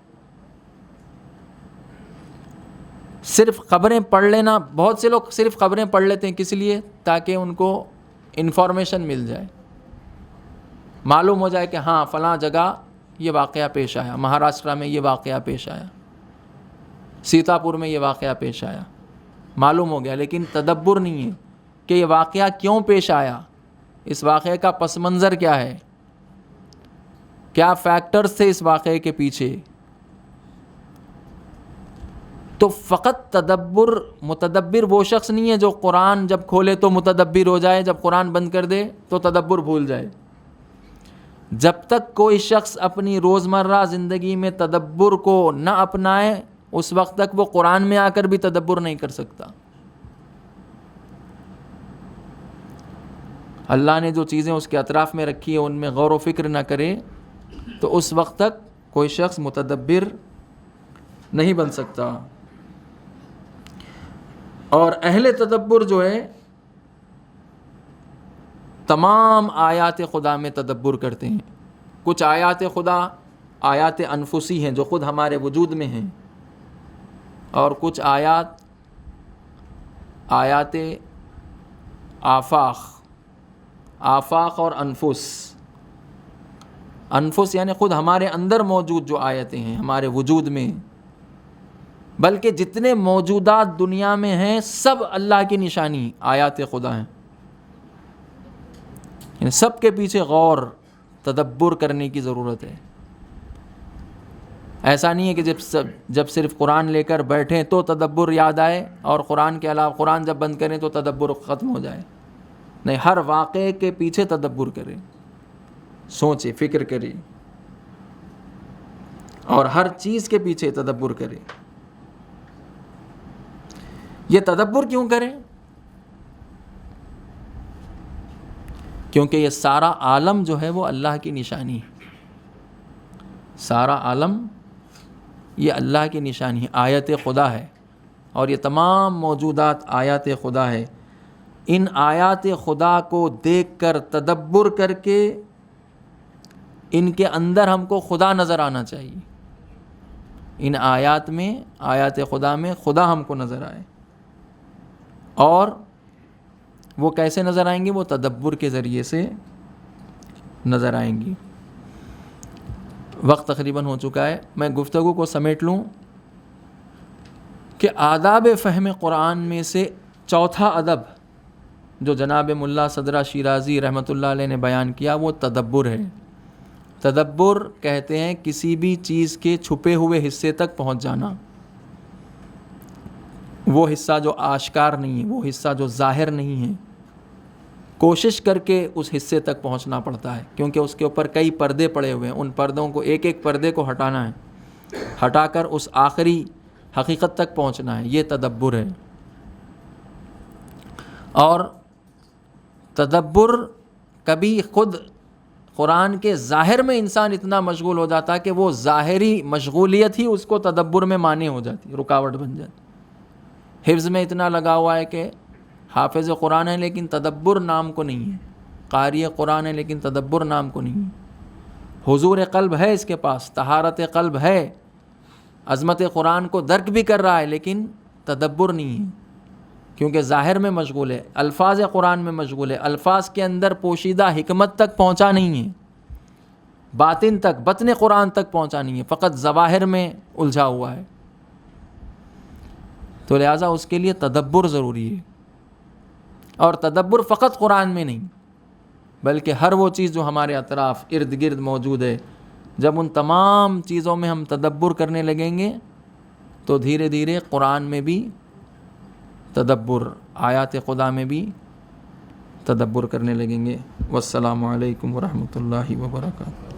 [SPEAKER 2] صرف خبریں پڑھ لینا، بہت سے لوگ صرف خبریں پڑھ لیتے ہیں کس لیے؟ تاکہ ان کو انفارمیشن مل جائے، معلوم ہو جائے کہ ہاں فلاں جگہ یہ واقعہ پیش آیا، مہاراشٹرا میں یہ واقعہ پیش آیا، سیتاپور میں یہ واقعہ پیش آیا، معلوم ہو گیا. لیکن تدبر نہیں ہے کہ یہ واقعہ کیوں پیش آیا، اس واقعے کا پس منظر کیا ہے، کیا فیکٹرز تھے اس واقعے کے پیچھے. تو فقط متدبر وہ شخص نہیں ہے جو قرآن جب کھولے تو متدبر ہو جائے، جب قرآن بند کر دے تو تدبر بھول جائے. جب تک کوئی شخص اپنی روزمرہ زندگی میں تدبر کو نہ اپنائے اس وقت تک وہ قرآن میں آ کر بھی تدبر نہیں کر سکتا. اللہ نے جو چیزیں اس کے اطراف میں رکھی ہیں ان میں غور و فکر نہ کرے تو اس وقت تک کوئی شخص متدبر نہیں بن سکتا. اور اہل تدبر جو ہے تمام آیات خدا میں تدبر کرتے ہیں. کچھ آیات خدا آیات انفسی ہیں جو خود ہمارے وجود میں ہیں، اور کچھ آیات آفاق اور انفس یعنی خود ہمارے اندر موجود جو آیتیں ہیں ہمارے وجود میں، بلکہ جتنے موجودات دنیا میں ہیں سب اللہ کی نشانی آیات خدا ہیں. یعنی سب کے پیچھے غور تدبر کرنے کی ضرورت ہے. ایسا نہیں ہے کہ جب صرف قرآن لے کر بیٹھیں تو تدبر یاد آئے اور قرآن کے علاوہ قرآن جب بند کریں تو تدبر ختم ہو جائے. نہیں، ہر واقعے کے پیچھے تدبر کریں، سوچے، فکر کرے، اور ہر چیز کے پیچھے تدبر کرے. یہ تدبر کیوں کریں؟ کیونکہ یہ سارا عالم جو ہے وہ اللہ کی نشانی ہے. سارا عالم یہ اللہ کی نشانی ہے، آیت خدا ہے، اور یہ تمام موجودات آیات خدا ہے. ان آیات خدا کو دیکھ کر تدبر کر کے ان کے اندر ہم کو خدا نظر آنا چاہیے. ان آیات میں، آیات خدا میں خدا ہم کو نظر آئے. اور وہ کیسے نظر آئیں گے؟ وہ تدبر کے ذریعے سے نظر آئیں گی. وقت تقریباً ہو چکا ہے، میں گفتگو کو سمیٹ لوں کہ آداب فہم قرآن میں سے چوتھا ادب جو جناب ملا صدرہ شیرازی رحمۃ اللہ علیہ نے بیان کیا وہ تدبر ہے. تدبر کہتے ہیں کسی بھی چیز کے چھپے ہوئے حصے تک پہنچ جانا، وہ حصہ جو آشکار نہیں ہے، وہ حصہ جو ظاہر نہیں ہے، کوشش کر کے اس حصے تک پہنچنا پڑتا ہے کیونکہ اس کے اوپر کئی پردے پڑے ہوئے ہیں. ان پردوں کو ایک ایک پردے کو ہٹانا ہے، ہٹا کر اس آخری حقیقت تک پہنچنا ہے. یہ تدبر ہے. اور تدبر کبھی خود قرآن کے ظاہر میں انسان اتنا مشغول ہو جاتا ہے کہ وہ ظاہری مشغولیت ہی اس کو تدبر میں مانع ہو جاتی، رکاوٹ بن جاتی. حفظ میں اتنا لگا ہوا ہے کہ حافظ قرآن ہے لیکن تدبر نام کو نہیں ہے، قاری قرآن ہے لیکن تدبر نام کو نہیں ہے. حضور قلب ہے اس کے پاس، طہارت قلب ہے، عظمت قرآن کو درک بھی کر رہا ہے لیکن تدبر نہیں ہے کیونکہ ظاہر میں مشغول ہے، الفاظ قرآن میں مشغول ہے، الفاظ کے اندر پوشیدہ حکمت تک پہنچا نہیں ہے، باطن تک، بطن قرآن تک پہنچا نہیں ہے، فقط ظواہر میں الجھا ہوا ہے. تو لہٰذا اس کے لیے تدبر ضروری ہے. اور تدبر فقط قرآن میں نہیں بلکہ ہر وہ چیز جو ہمارے اطراف ارد گرد موجود ہے، جب ان تمام چیزوں میں ہم تدبر کرنے لگیں گے تو دھیرے دھیرے قرآن میں بھی تدبر، آیات خدا میں بھی تدبر کرنے لگیں گے. والسلام علیکم ورحمۃ اللہ وبرکاتہ.